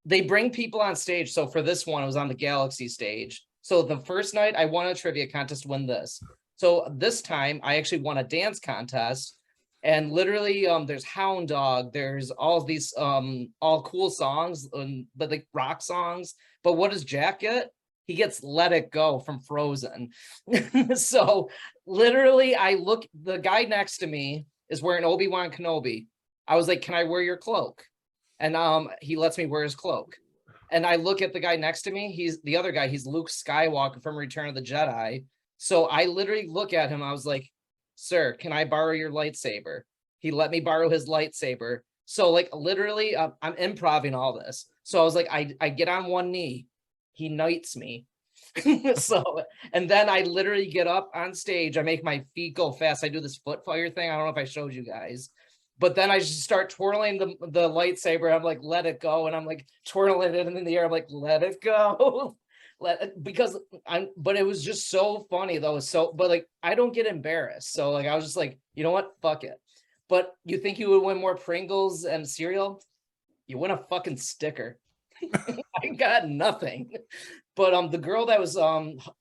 they bring people on stage. So for this one, it was on the Galaxy stage. So the first night I won a trivia contest to win this. So this time I actually won a dance contest. And literally, there's Hound Dog, there's all these all cool songs, but like rock songs. But what does Jack get? He gets Let It Go from Frozen. So literally, the guy next to me is wearing Obi-Wan Kenobi. I was like, can I wear your cloak? And he lets me wear his cloak. And I look at the guy next to me, he's the other guy, he's Luke Skywalker from Return of the Jedi. So I literally look at him, I was like, sir, can I borrow your lightsaber? He let me borrow his lightsaber. So like literally, I'm improvising all this. So I was like, I get on one knee, he knights me. So, and then I literally get up on stage. I make my feet go fast. I do this foot fire thing. I don't know if I showed you guys, but then I just start twirling the lightsaber. I'm like, let it go. And I'm like twirling it in the air. I'm like, let it go. But it was just so funny though. So, but like, I don't get embarrassed. So like, I was just like, you know what? Fuck it. But you think you would win more Pringles and cereal? You win a fucking sticker. I got nothing. But the girl that was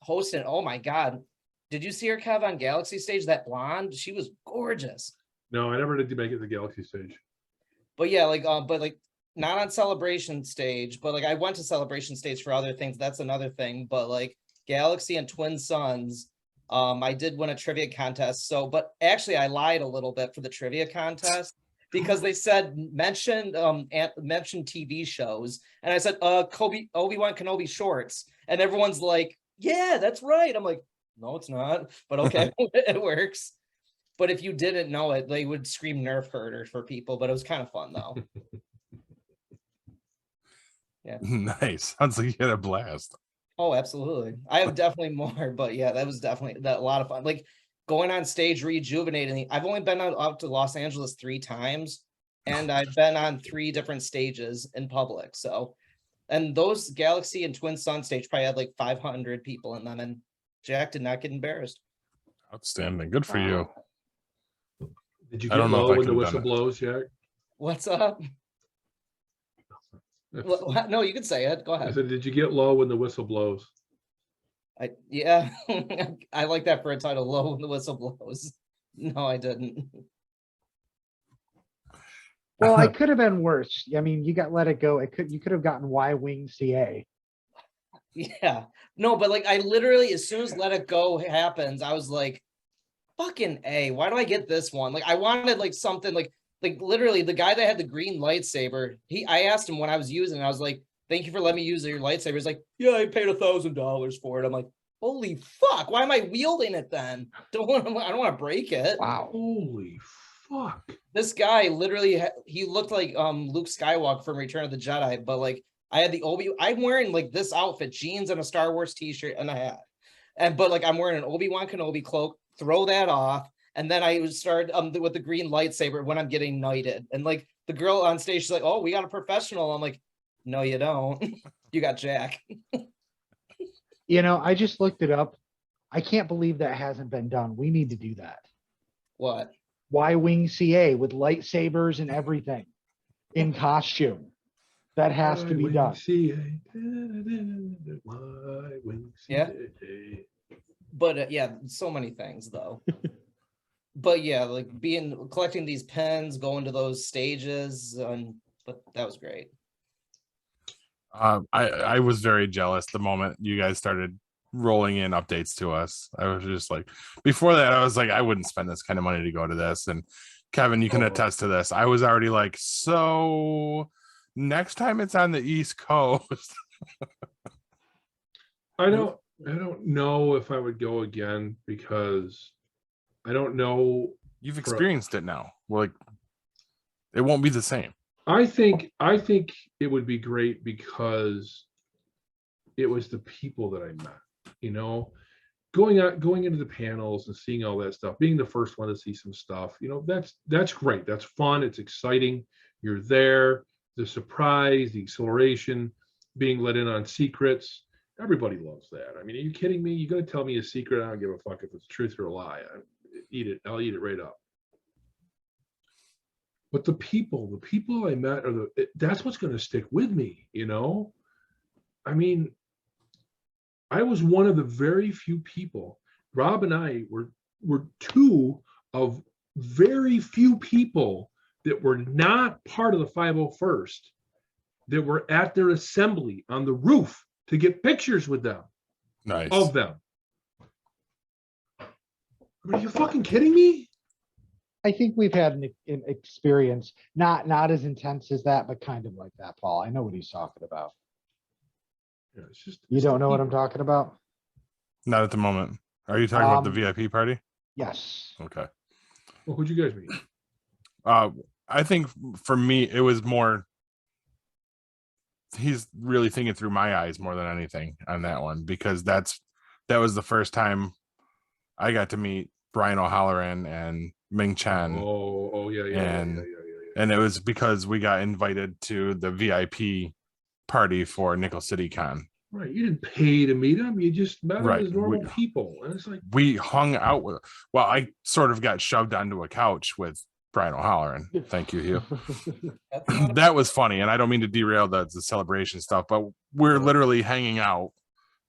hosting, oh my God. Did you see her, Kev, on Galaxy stage? That blonde? She was gorgeous. No, I never did make it to the Galaxy stage. But yeah, like but like not on Celebration stage, but like I went to Celebration stage for other things. That's another thing. But like Galaxy and Twin Suns, I did win a trivia contest. So, but actually I lied a little bit for the trivia contest because they said mention TV shows. And I said, Obi-Wan Kenobi shorts. And everyone's like, yeah, that's right. I'm like, no, it's not. But okay, it works. But if you didn't know it, they would scream Nerf herder for people. But it was kind of fun though. Yeah. Nice. Sounds like you had a blast. Oh, absolutely. I have definitely more, but yeah, that was definitely a lot of fun. Like going on stage, rejuvenating. I've only been out to Los Angeles 3 times, and I've been on 3 different stages in public. So, and those Galaxy and Twin Sun stage probably had like 500 people in them, and Jack did not get embarrassed. Outstanding. Good for you. Did you I get don't know low if I when the could've whistle done it. blows, Jack? What's up? No, you can say it. Go I ahead. said, did you get low when the whistle blows? Yeah, I like that for a title. Low when the whistle blows. No, I didn't. Well, I could have been worse. I mean, you got Let It Go. You could have gotten Y Wing CA. Yeah, no, but like I literally, as soon as Let It Go happens, I was like, fucking A, why do I get this one? Like I wanted like something like literally the guy that had the green lightsaber, I asked him when I was using it, I was like, thank you for letting me use your lightsaber. He's like, yeah, I paid $1,000 for it. I'm like, holy fuck, why am I wielding it then? I don't want to break it. Wow. Holy fuck. This guy literally, he looked like Luke Skywalker from Return of the Jedi, but like I had I'm wearing like this outfit, jeans and a Star Wars t-shirt and a hat. But like I'm wearing an Obi-Wan Kenobi cloak, throw that off. And then I would start with the green lightsaber when I'm getting knighted. And like the girl on stage, she's like, oh, we got a professional. I'm like, no, you don't. You got Jack. You know, I just looked it up. I can't believe that hasn't been done. We need to do that. What? Y Wing CA with lightsabers and everything in costume. That has to be done. Yeah. But yeah, so many things though. But yeah, like collecting these pens, going to those stages, but that was great. I was very jealous the moment you guys started rolling in updates to us. I was just like, before that, I was like, I wouldn't spend this kind of money to go to this. And Kevin, you can attest to this. I was already like, so next time it's on the East Coast. I don't know if I would go again because I don't know. You've experienced it now. Like, it won't be the same. I think it would be great because it was the people that I met, you know, going into the panels and seeing all that stuff, being the first one to see some stuff, you know, that's great. That's fun. It's exciting. You're there, the surprise, the exhilaration, being let in on secrets. Everybody loves that. I mean, are you kidding me? You're going to tell me a secret? I don't give a fuck if it's truth or a lie. I'll eat it right up. But the people I met that's what's going to stick with me, you know? I mean, I was one of the very few people. Rob and I were 2 of very few people that were not part of the 501st that were at their assembly on the roof to get pictures with them. Nice. Of them. Are you fucking kidding me? I think we've had an experience, not as intense as that, but kind of like that, Paul. I know what he's talking about. Yeah, You don't know what I'm talking about? Not at the moment. Are you talking about the VIP party? Yes. Okay. Well, who'd you guys meet? I think for me, it was more, he's really thinking through my eyes more than anything on that one, because that was the first time I got to meet Brian O'Halloran and Ming Chen. Oh, yeah. And it was because we got invited to the VIP party for Nickel City Con. Right. You didn't pay to meet them. You just met them as normal people. And it's like, we hung out with, well, I sort of got shoved onto a couch with Brian O'Halloran. Thank you, Hugh. That was funny. And I don't mean to derail the celebration stuff, but we're literally hanging out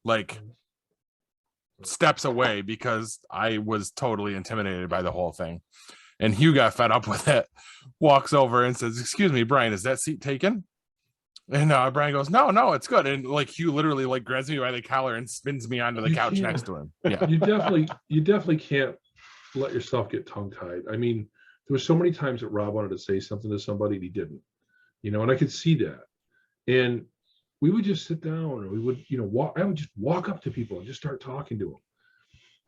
like steps away because I was totally intimidated by the whole thing. And Hugh got fed up with it, walks over and says, "Excuse me, Brian, is that seat taken?" And Brian goes, no, it's good. And like Hugh literally like grabs me by the collar and spins me onto the couch next to him. Yeah. You definitely can't let yourself get tongue tied. I mean, there were so many times that Rob wanted to say something to somebody and he didn't, and I could see that. And we would just sit down and we would, I would just walk up to people and just start talking to them.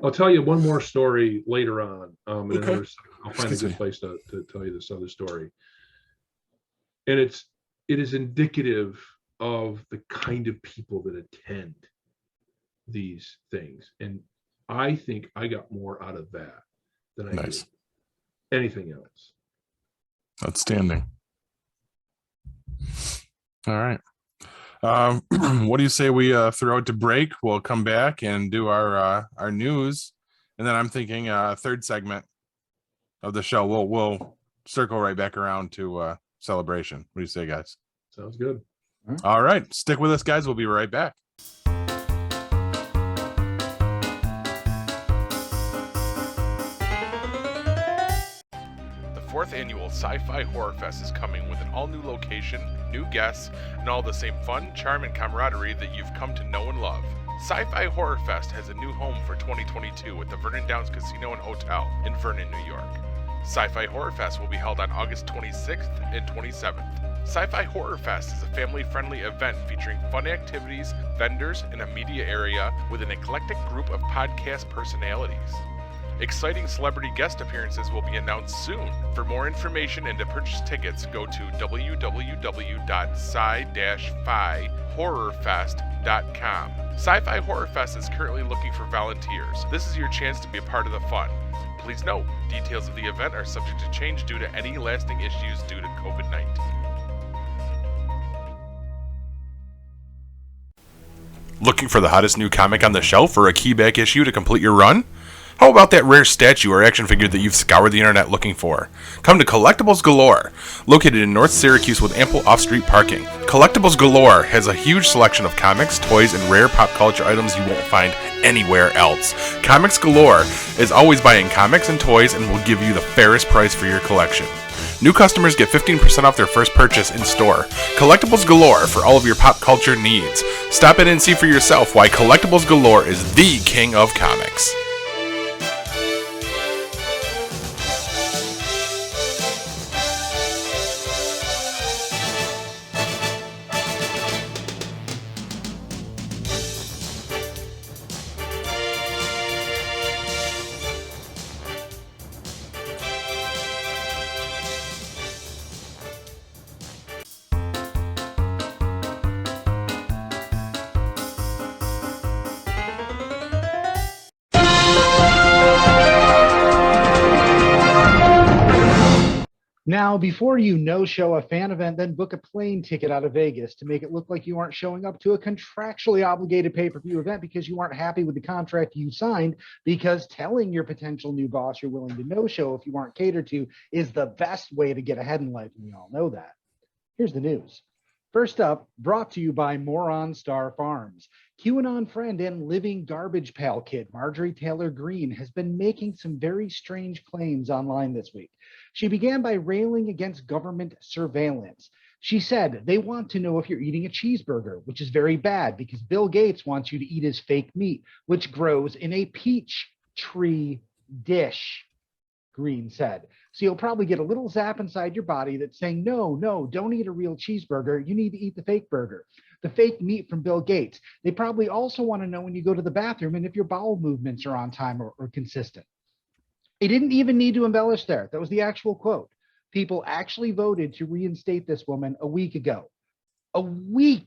I'll tell you one more story later on. Okay. I'll find a good place to tell you this other story. And it is indicative of the kind of people that attend these things. And I think I got more out of that than I did anything else. Outstanding. All right. What do you say we throw it to break? We'll come back and do our news, and then I'm thinking third segment of the show. We'll circle right back around to celebration. What do you say, guys? Sounds good. All right, stick with us, guys. We'll be right back. The 4th annual Sci-Fi Horror Fest is coming with an all-new location, new guests, and all the same fun, charm, and camaraderie that you've come to know and love. Sci-Fi Horror Fest has a new home for 2022 at the Vernon Downs Casino and Hotel in Vernon, New York. Sci-Fi Horror Fest will be held on August 26th and 27th. Sci-Fi Horror Fest is a family-friendly event featuring fun activities, vendors, and a media area with an eclectic group of podcast personalities. Exciting celebrity guest appearances will be announced soon. For more information and to purchase tickets, go to www.sci-fi-horrorfest.com. Sci-Fi Horror Fest is currently looking for volunteers. This is your chance to be a part of the fun. Please note, details of the event are subject to change due to any lasting issues due to COVID-19. Looking for the hottest new comic on the shelf or a keyback issue to complete your run? How about that rare statue or action figure that you've scoured the internet looking for? Come to Collectibles Galore, located in North Syracuse with ample off-street parking. Collectibles Galore has a huge selection of comics, toys, and rare pop culture items you won't find anywhere else. Comics Galore is always buying comics and toys and will give you the fairest price for your collection. New customers get 15% off their first purchase in store. Collectibles Galore for all of your pop culture needs. Stop in and see for yourself why Collectibles Galore is the king of comics. Now, before you no-show a fan event, then book a plane ticket out of Vegas to make it look like you aren't showing up to a contractually obligated pay-per-view event because you aren't happy with the contract you signed, because telling your potential new boss you're willing to no-show if you aren't catered to is the best way to get ahead in life, and we all know that. Here's the news. First up, brought to you by Moron Star Farms. QAnon friend and living garbage pail kid Marjorie Taylor Greene has been making some very strange claims online this week. She began by railing against government surveillance. She said they want to know if you're eating a cheeseburger, which is very bad because Bill Gates wants you to eat his fake meat, which grows in a peach tree dish, Greene said. So you'll probably get a little zap inside your body that's saying, no, don't eat a real cheeseburger. You need to eat the fake burger, the fake meat from Bill Gates. They probably also want to know when you go to the bathroom and if your bowel movements are on time or consistent. It didn't even need to embellish there. That was the actual quote. people actually voted to reinstate this woman a week ago. A week.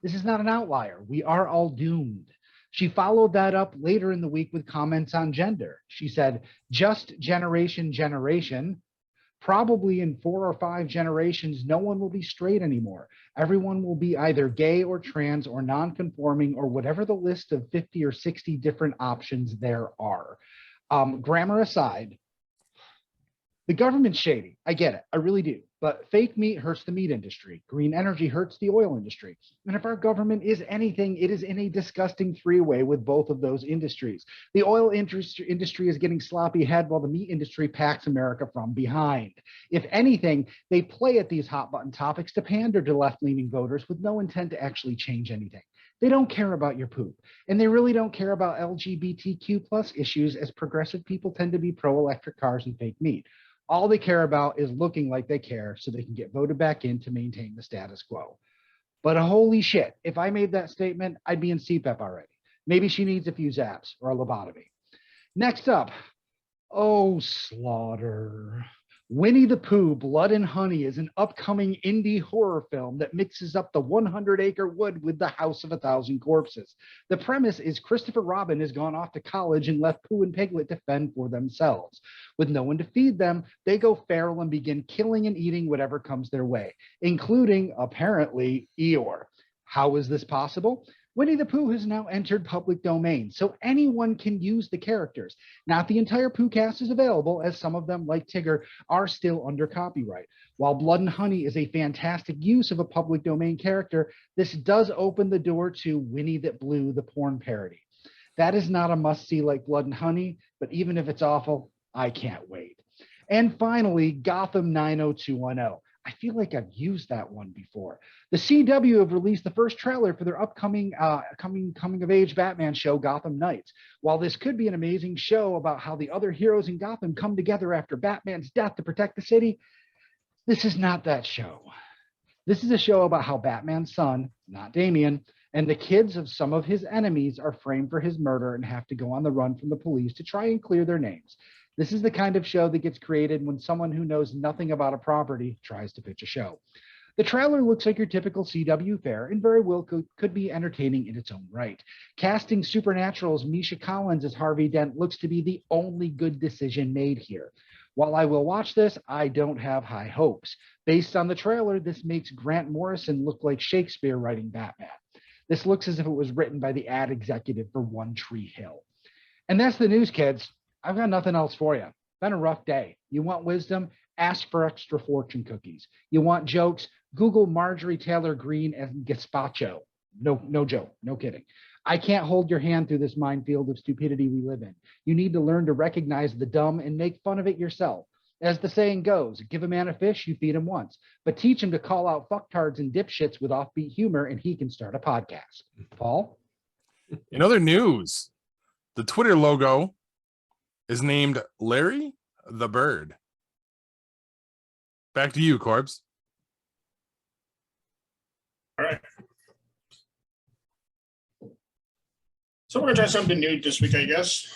This is not an outlier. We are all doomed. She followed that up later in the week with comments on gender. She said, just generation. Probably in 4 or 5 generations, no one will be straight anymore. Everyone will be either gay or trans or non-conforming or whatever the list of 50 or 60 different options there are. Grammar aside, the government's shady. I get it. I really do. But fake meat hurts the meat industry. Green energy hurts the oil industry. And if our government is anything, it is in a disgusting three-way with both of those industries. The oil industry is getting sloppy ahead while the meat industry packs America from behind. If anything, they play at these hot-button topics to pander to left-leaning voters with no intent to actually change anything. They don't care about your poop. And they really don't care about LGBTQ plus issues, as progressive people tend to be pro-electric cars and fake meat. All they care about is looking like they care so they can get voted back in to maintain the status quo. But holy shit, if I made that statement, I'd be in CPAP already. Maybe she needs a few zaps or a lobotomy. Next up, oh, slaughter. Winnie the Pooh, Blood and Honey is an upcoming indie horror film that mixes up the 100-acre wood with the House of 1,000 Corpses. The premise is Christopher Robin has gone off to college and left Pooh and Piglet to fend for themselves. With no one to feed them, they go feral and begin killing and eating whatever comes their way, including, apparently, Eeyore. How is this possible? Winnie the Pooh has now entered public domain, so anyone can use the characters. Not the entire Pooh cast is available, as some of them, like Tigger, are still under copyright. While Blood and Honey is a fantastic use of a public domain character, this does open the door to Winnie That Blew, the porn parody. That is not a must-see like Blood and Honey, but even if it's awful, I can't wait. And finally, Gotham 90210. I feel like I've used that one before. The CW have released the first trailer for their upcoming coming of age Batman show, Gotham Knights. While this could be an amazing show about how the other heroes in Gotham come together after Batman's death to protect the city, this is not that show. This is a show about how Batman's son, not Damian, and the kids of some of his enemies are framed for his murder and have to go on the run from the police to try and clear their names. This is the kind of show that gets created when someone who knows nothing about a property tries to pitch a show. The trailer looks like your typical CW fare and very well could be entertaining in its own right. Casting Supernatural's Misha Collins as Harvey Dent looks to be the only good decision made here. While I will watch this, I don't have high hopes. Based on the trailer, this makes Grant Morrison look like Shakespeare writing Batman. This looks as if it was written by the ad executive for One Tree Hill. And that's the news, kids. I've got nothing else for you. Been a rough day. You want wisdom? Ask for extra fortune cookies. You want jokes? Google Marjorie Taylor Greene and Gazpacho. No joke. No kidding. I can't hold your hand through this minefield of stupidity we live in. You need to learn to recognize the dumb and make fun of it yourself. As the saying goes, give a man a fish, you feed him once. But teach him to call out fucktards and dipshits with offbeat humor, and he can start a podcast. Paul? In other news, the Twitter logo is named Larry the Bird. Back to you, Corbs. All right. So we're gonna try something new this week, I guess.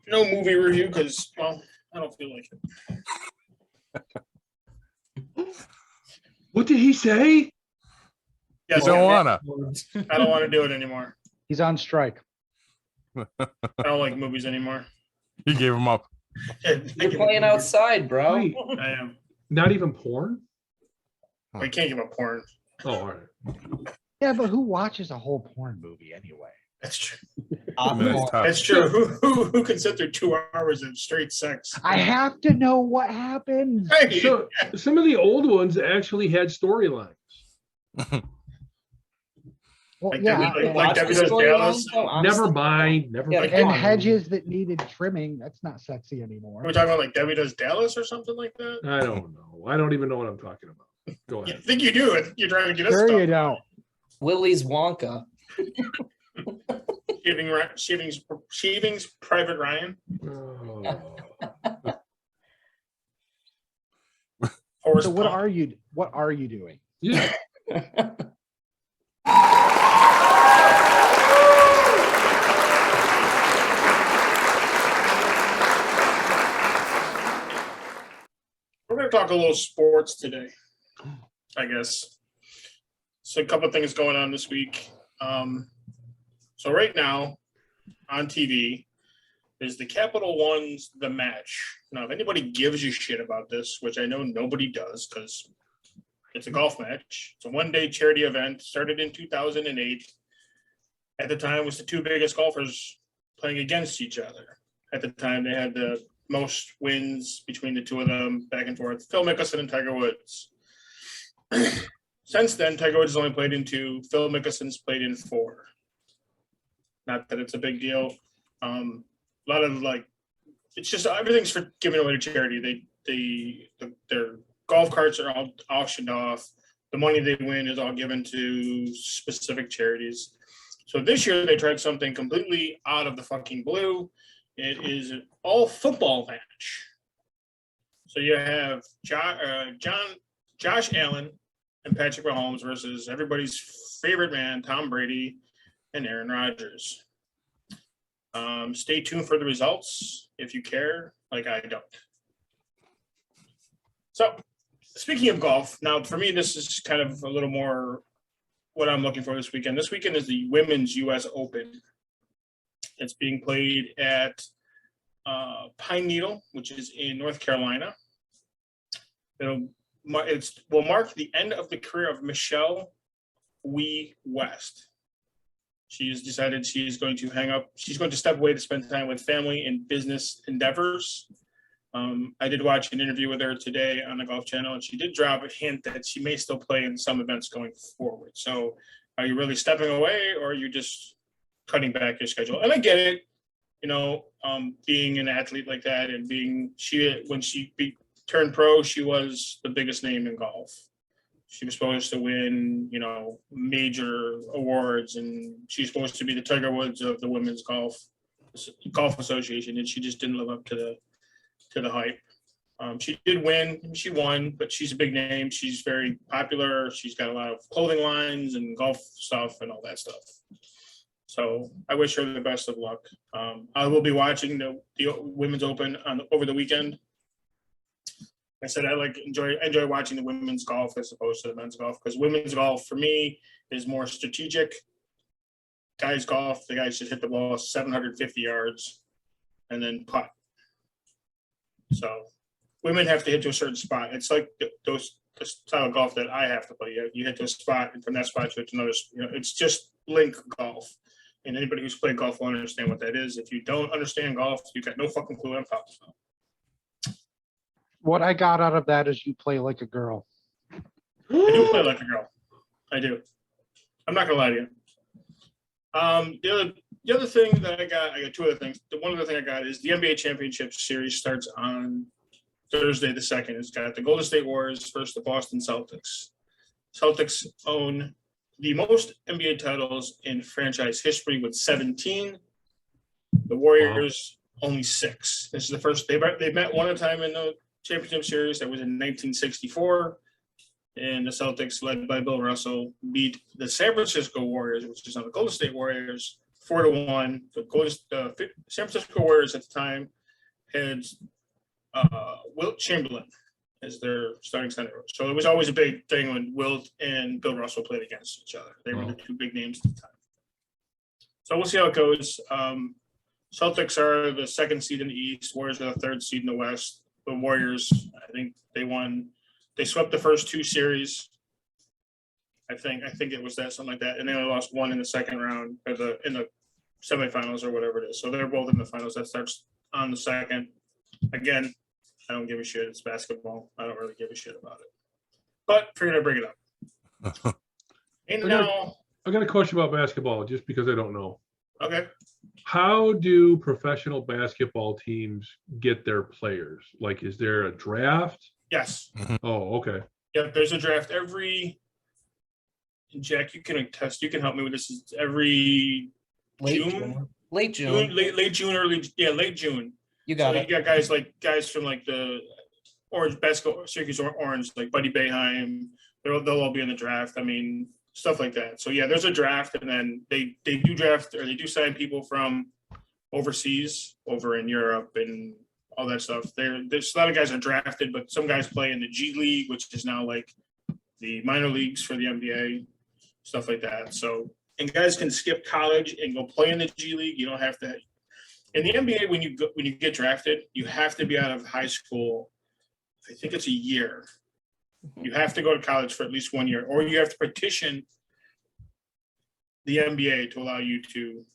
No movie review because, well, I don't feel like it. What did he say? Yes, Don't wanna. I don't want to do it anymore. He's on strike. I don't like movies anymore. He gave him up. You're playing outside, bro. Wait, I am. not even porn? I can't give up porn. Oh, all right. Yeah, but who watches a whole porn movie anyway? That's true. That's tough. That's true. Who can sit through 2 hours of straight sex? I have to know what happened. Hey, So some of the old ones actually had storylines. Well, like yeah, Debbie- Watch Debbie the does storyline, Dallas. though, honestly. Never mind. Never Yeah, mind. and come on. hedges that needed trimming. That's not sexy anymore. Are we talking about like Debbie Does Dallas or something like that? I don't know. I don't even know what I'm talking about. Go You ahead. think you do it? You're trying to get us Sure you stuff. don't. Willy's Wonka. Shavings Private Ryan. Oh. Forrest So what Gump. are you doing? Yeah. We're going to talk a little sports today, I guess. So a couple of things going on this week. So right now on TV is the Capital One's The Match. Now, if anybody gives you shit about this, which I know nobody does because it's a golf match. It's a one-day charity event, started in 2008. At the time, it was the two biggest golfers playing against each other. At the time, they had the most wins between the two of them, back and forth. Phil Mickelson and Tiger Woods. Since then, Tiger Woods has only played in 2. Phil Mickelson's played in 4. Not that it's a big deal. A lot of it's just everything's for giving away to charity. Their golf carts are all auctioned off. The money they win is all given to specific charities. So this year they tried something completely out of the fucking blue. It is an all football match. So you have Josh Allen and Patrick Mahomes versus everybody's favorite man, Tom Brady and Aaron Rodgers. Stay tuned for the results if you care, like I don't. So, speaking of golf, now for me, this is kind of a little more what I'm looking for this weekend. This weekend is the Women's U.S. Open. It's being played at Pine Needle, which is in North Carolina. It will mark the end of the career of Michelle Wee West. She has decided she is going to hang up. She's going to step away to spend time with family and business endeavors. I did watch an interview with her today on the Golf Channel, and she did drop a hint that she may still play in some events going forward. So are you really stepping away, or are you just cutting back your schedule? And I get it, being an athlete like that and when she turned pro, she was the biggest name in golf. She was supposed to win, major awards, and she's supposed to be the Tiger Woods of the Women's Golf Association, and she just didn't live up to the hype. She did win. She won, but she's a big name. She's very popular. She's got a lot of clothing lines and golf stuff and all that stuff. So I wish her the best of luck. I will be watching the Women's Open over the weekend. I said I enjoy watching the women's golf as opposed to the men's golf, because women's golf for me is more strategic. Guys golf, the guys just hit the ball 750 yards and then putt. So women have to hit to a certain spot. It's like the style of golf that I have to play. You hit to a spot, and from that spot to another. It's just link golf. And anybody who's played golf will understand what that is. If you don't understand golf, you got no fucking clue what I'm talking about. What I got out of that is you play like a girl. I do play like a girl. I do. I'm not gonna lie to you. The other thing that I got 2 other things. The one other thing I got is the NBA Championship Series starts on Thursday the 2nd. It's got the Golden State Warriors versus the Boston Celtics. Celtics own the most NBA titles in franchise history with 17. The Warriors only 6. This is the first they met one time in the championship series. That was in 1964, and the Celtics, led by Bill Russell, beat the San Francisco Warriors, which is on the Golden State Warriors, 4-1. The San Francisco Warriors at the time had Wilt Chamberlain as their starting center. So it was always a big thing when Wilt and Bill Russell played against each other. They were the 2 big names at the time. So we'll see how it goes. Celtics are the 2nd seed in the East. Warriors are the 3rd seed in the West. The Warriors, I think they won. They swept the first 2 series. I think it was that, something like that, and they only lost 1 in the second round, or in the semifinals, or whatever it is. So they're both in the finals. That starts on the 2nd. Again, I don't give a shit. It's basketball. I don't really give a shit about it. But figured I'd bring it up. And now I got a question about basketball, just because I don't know. Okay. How do professional basketball teams get their players? Like, is there a draft? Yes. Oh, okay. Yep, there's a draft Jack, you can attest, you can help me with this. It's every Late June? Late June. Late June, late June. You got it. You got guys from like the Orange basketball, Syracuse Orange, like Buddy Boeheim. They'll all be in the draft. I mean, stuff like that. So yeah, there's a draft, and then they do draft, or they do sign people from overseas, over in Europe and all that stuff. There's a lot of guys are drafted, but some guys play in the G League, which is now like the minor leagues for the NBA, stuff like that. So, and guys can skip college and go play in the G League. You don't have to. In the NBA, when you get drafted, you have to be out of high school. I think it's a year. You have to go to college for at least 1 year, or you have to petition the NBA to allow you to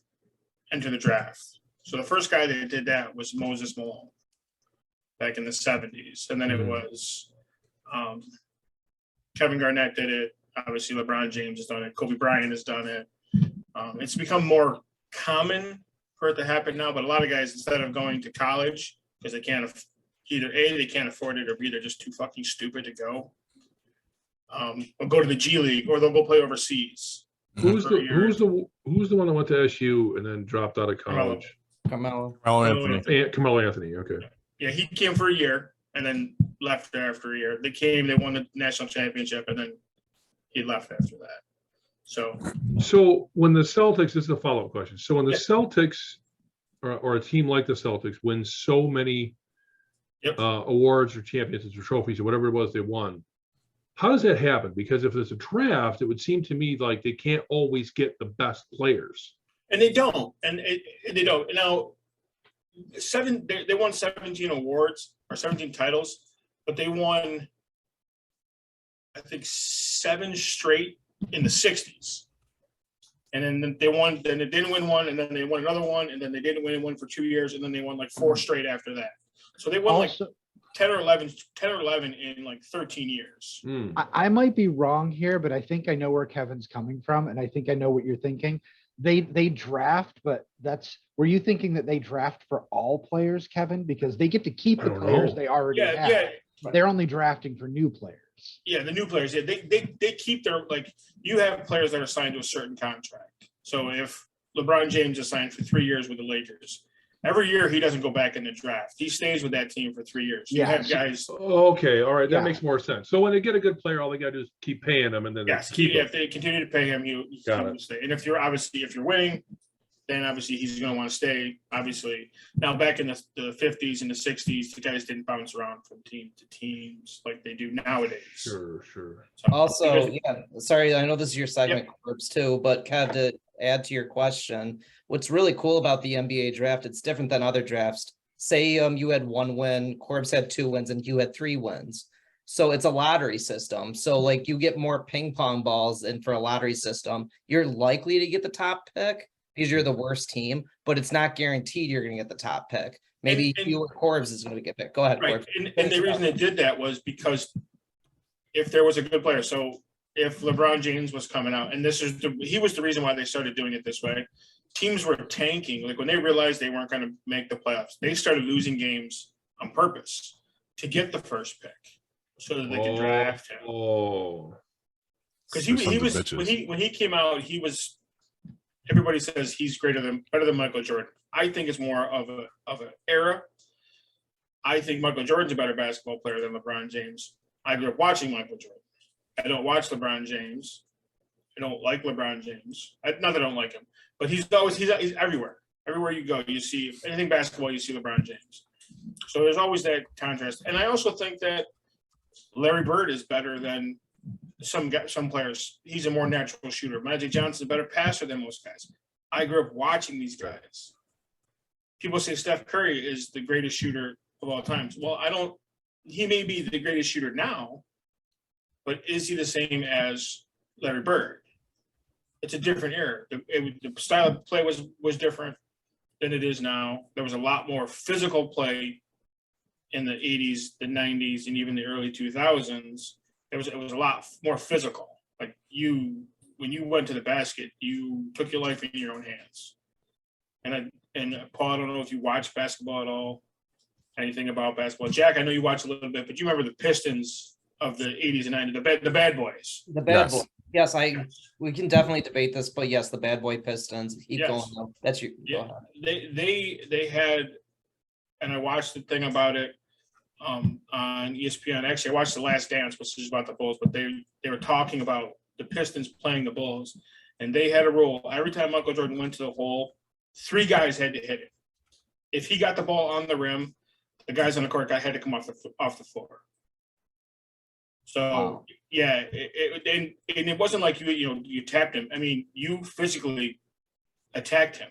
enter the draft. So the first guy that did that was Moses Malone back in the 70s. And then it was Kevin Garnett did it. Obviously, LeBron James has done it. Kobe Bryant has done it. It's become more common for it to happen now, but a lot of guys, instead of going to college, because they can't either A, they can't afford it, or B, they're just too fucking stupid to go, or go to the G League, or they'll go play overseas. Who's the one that went to SU and then dropped out of college? Carmelo. Carmelo Anthony. Okay. Yeah, he came for a year and then left after a year. They won the national championship, and then he left after that. So when the Celtics, this is a follow-up question. So when the Celtics or a team like the Celtics wins so many awards or championships or trophies or whatever it was they won, how does that happen? Because if there's a draft, it would seem to me like they can't always get the best players. And they don't. And they don't. Now, they won 17 awards or 17 titles, but they won, I think, 7 straight in the 60s. And then they didn't win one, and then they won another one, and then they didn't win one for 2 years, and then they won like 4 straight after that. So they won like 10 or 11 in like 13 years. I might be wrong here, but I think I know where Kevin's coming from, and I think I know what you're thinking. They draft, but were you thinking that they draft for all players, Kevin? Because they get to keep the players they already have. Yeah. They're only drafting for new players. Yeah, the new players. Yeah, they keep their, like, you have players that are signed to a certain contract. So if LeBron James is signed for 3 years with the Lakers, every year he doesn't go back in the draft. He stays with that team for 3 years. You have guys. Okay, all right, that makes more sense. So when they get a good player, all they got to do is keep paying them, and then keep him. If they continue to pay him, he will stay. And if you're winning, then obviously he's going to want to stay. Obviously, now back in the 50s and the 60s, the guys didn't bounce around from team to teams like they do nowadays. Sure. So, Also, sorry, I know this is your segment, Corbs, too, but Kev, to add to your question, what's really cool about the NBA draft, it's different than other drafts. Say you had 1 win, Corbs had 2 wins, and you had 3 wins. So it's a lottery system. So like you get more ping pong balls, and for a lottery system, you're likely to get the top pick because you're the worst team, but it's not guaranteed you're going to get the top pick. Maybe you or Corbs is going to get picked. Go ahead, right. Corbs. And the reason they did that was because if there was a good player, so if LeBron James was coming out, and he was the reason why they started doing it this way, teams were tanking. Like when they realized they weren't going to make the playoffs, they started losing games on purpose to get the first pick so that they could draft him. Because he was when he came out, he was. Everybody says he's better than Michael Jordan. I think it's more of an era. I think Michael Jordan's a better basketball player than LeBron James. I grew up watching Michael Jordan. I don't watch LeBron James. I don't like LeBron James. Not that I don't like him, but he's everywhere. Everywhere you go, you see anything basketball, you see LeBron James. So there's always that contrast. And I also think that Larry Bird is better than some players. He's a more natural shooter. Magic Johnson's a better passer than most guys. I grew up watching these guys. People say Steph Curry is the greatest shooter of all time. Well, he may be the greatest shooter now, but is he the same as Larry Bird? It's a different era. The style of play was different than it is now. There was a lot more physical play in the 80s, the 90s, and even the early 2000s. It was a lot more physical. Like when you went to the basket, you took your life in your own hands. And Paul, I don't know if you watch basketball at all, anything about basketball. Jack, I know you watch a little bit, but you remember the Pistons of the 80s and 90s, the bad boys. The bad boys. Yes, we can definitely debate this, but yes, the bad boy Pistons. Keep going. That's you. Yeah, they had, and I watched the thing about it on ESPN. Actually, I watched The Last Dance, which is about the Bulls, but they were talking about the Pistons playing the Bulls, and they had a rule. Every time Michael Jordan went to the hole, 3 guys had to hit it. If he got the ball on the rim, the guys on the court had to come off the floor. So Wow. yeah, and it wasn't like you tapped him. I mean, you physically attacked him.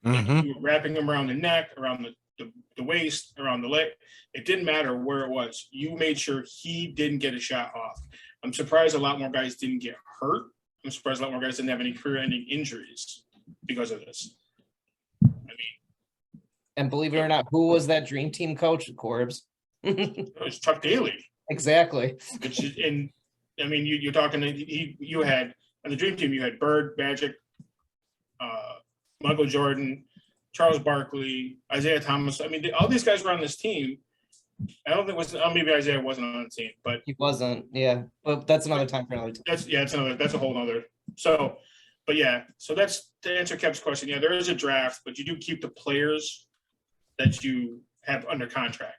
Like Mhm. you were wrapping him around the neck, around the waist, around the leg. It didn't matter where it was. You made sure he didn't get a shot off. I'm surprised a lot more guys didn't get hurt. I'm surprised a lot more guys didn't have any career-ending injuries because of this. I mean, And believe it or not, who was that dream team coach? Corbs. it was Chuck Daly. Exactly. And I mean, you're talking. You had on the dream team. You had Bird, Magic, Michael Jordan, Charles Barkley, Isaiah Thomas. I mean, all these guys were on this team. I don't think maybe Isaiah wasn't on the team, but He wasn't. Yeah, but that's another time for another time. that's a whole nother. So, but yeah, so that's to answer Kev's question. Yeah, there is a draft, but you do keep the players that you have under contract.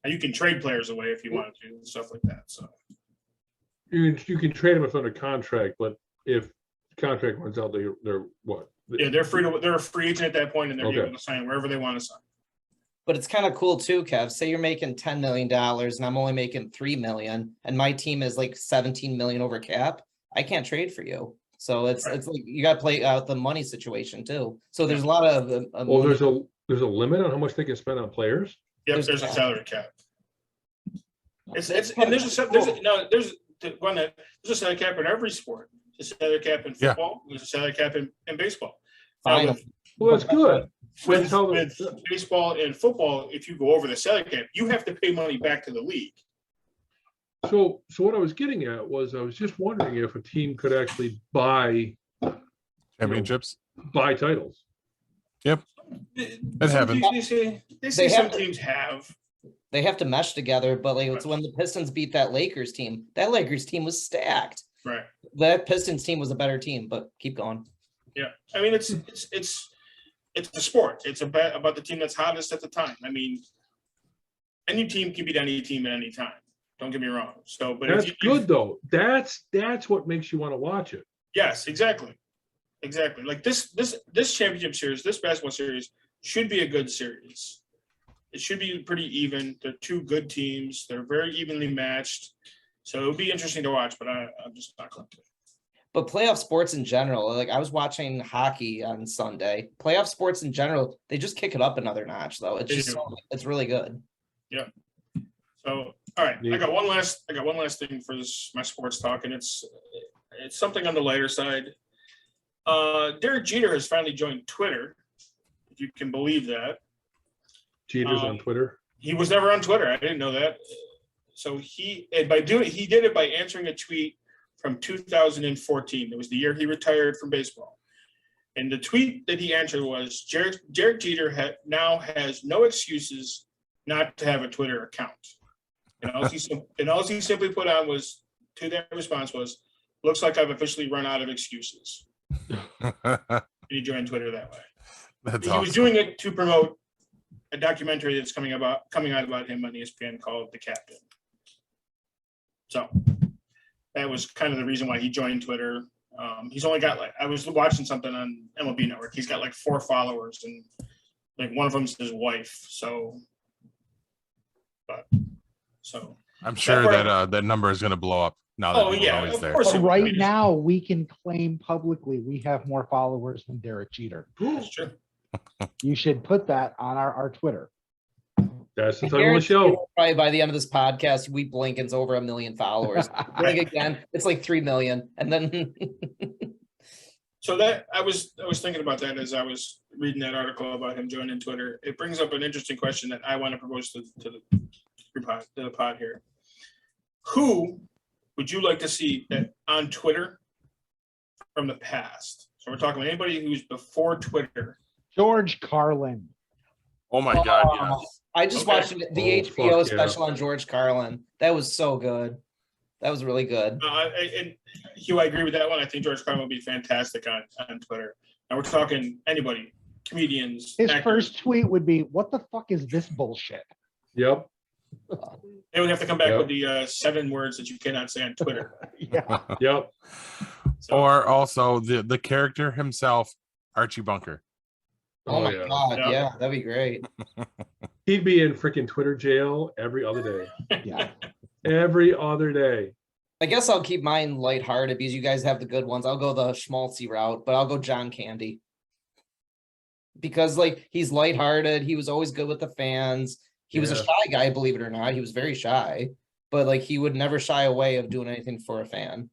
And you can trade players away if you want to and stuff like that. So You can trade them if under contract, but if the contract runs out, they're what? yeah, they're a free agent at that point, and they're Okay. able to sign wherever they want to sign. But it's kind of cool too, Kev. Say you're making $10 million and I'm only making $3 million, and my team is like 17 million over cap. I can't trade for you. So it's like you got to play out the money situation too. So there's a lot of Well, there's a limit on how much they can spend on players. Yep, there's a salary cap. There's a salary cap in every sport. There's a salary cap in football. There's a salary cap in baseball. Fine. Well, that's good. With baseball and football, if you go over the salary cap, you have to pay money back to the league. So what I was getting at was I was just wondering if a team could actually buy Championships. titles. Yep. It happens. They say some teams have. They have to mesh together, but like it's when the Pistons beat that Lakers team. That Lakers team was stacked. Right. That Pistons team was a better team, but keep going. Yeah, I mean it's a sport. It's about the team that's hottest at the time. I mean, any team can beat any team at any time. Don't get me wrong. So, but That's good though. That's what makes you want to watch it. Yes, exactly. Like this championship series, this basketball series should be a good series. It should be pretty even. They're two good teams. They're very evenly matched. So it would be interesting to watch, but I'm just not going to. But playoff sports in general, like I was watching hockey on Sunday. Playoff sports in general, they just kick it up another notch, though. It's just it's really good. Yeah. So all right, I got one last thing for this my sports talk, and it's something on the lighter side. Derek Jeter has finally joined Twitter, if you can believe that. Jeter's on Twitter. He was never on Twitter. I didn't know that. So he did it by answering a tweet from 2014. It was the year he retired from baseball. And the tweet that he answered was, Derek Jeter now has no excuses not to have a Twitter account. And all he simply put on was, to that response was, looks like I've officially run out of excuses. And he joined Twitter that way. He was doing it to promote a documentary that's coming out about him on ESPN called The Captain. So that was kind of the reason why he joined Twitter. He's only got I was watching something on MLB Network. He's got 4 followers, and one of them's his wife. So I'm sure that number is going to blow up now that he's always there. But right now, we can claim publicly we have more followers than Derek Jeter. That's true. You should put that on our Twitter. That's the title of the show. Probably by the end of this podcast, we blink, it's over 1 million followers. Blink again, it's like 3 million, and then. So that I was thinking about that as I was reading that article about him joining Twitter. It brings up an interesting question that I want to propose to the pod here. Who would you like to see that on Twitter from the past? So we're talking about anybody who's before Twitter. George Carlin. Oh my God! Yes. I just watched the HBO special on George Carlin. That was so good. That was really good. And Hugh, I agree with that one. I think George Carlin would be fantastic on Twitter. And we're talking anybody, comedians. His actors. first tweet would be, "What the fuck is this bullshit?" Yep. They would have to come back with the 7 words that you cannot say on Twitter. Yeah. Yep. So, Or also the character himself, Archie Bunker. Oh my yeah. God, Yeah. yeah, that'd be great. he'd be in freaking Twitter jail every other day. Yeah. Every other day. I guess I'll keep mine lighthearted because you guys have the good ones. I'll go the schmaltzy route, but I'll go John Candy. Because like he's lighthearted, he was always good with the fans. He was a Yeah. shy guy, believe it or not. He was very shy, but like he would never shy away of doing anything for a fan.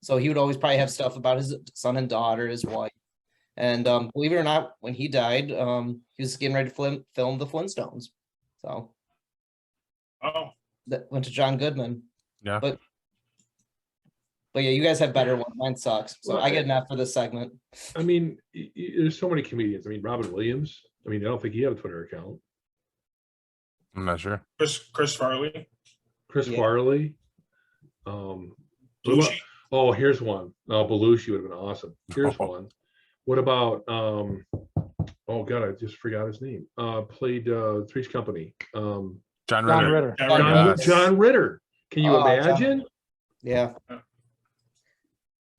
So he would always probably have stuff about his son and daughter, his wife. And believe it or not, when he died, he was getting ready to film the Flintstones. So Oh, that went to John Goodman. Yeah. But yeah, you guys have better ones. Mine sucks. So Well, I get an F for this segment. I mean, there's so many comedians. I mean, Robin Williams. I mean, I don't think he had a Twitter account. I'm not sure. Chris Farley. Chris Yeah. Farley. What about- oh, here's one. Belushi would have been awesome. Here's one. What about oh god, I just forgot his name. Played Three's Company. John John Ritter. Ritter. Yes. John Ritter. Can you Oh, John imagine? Yeah.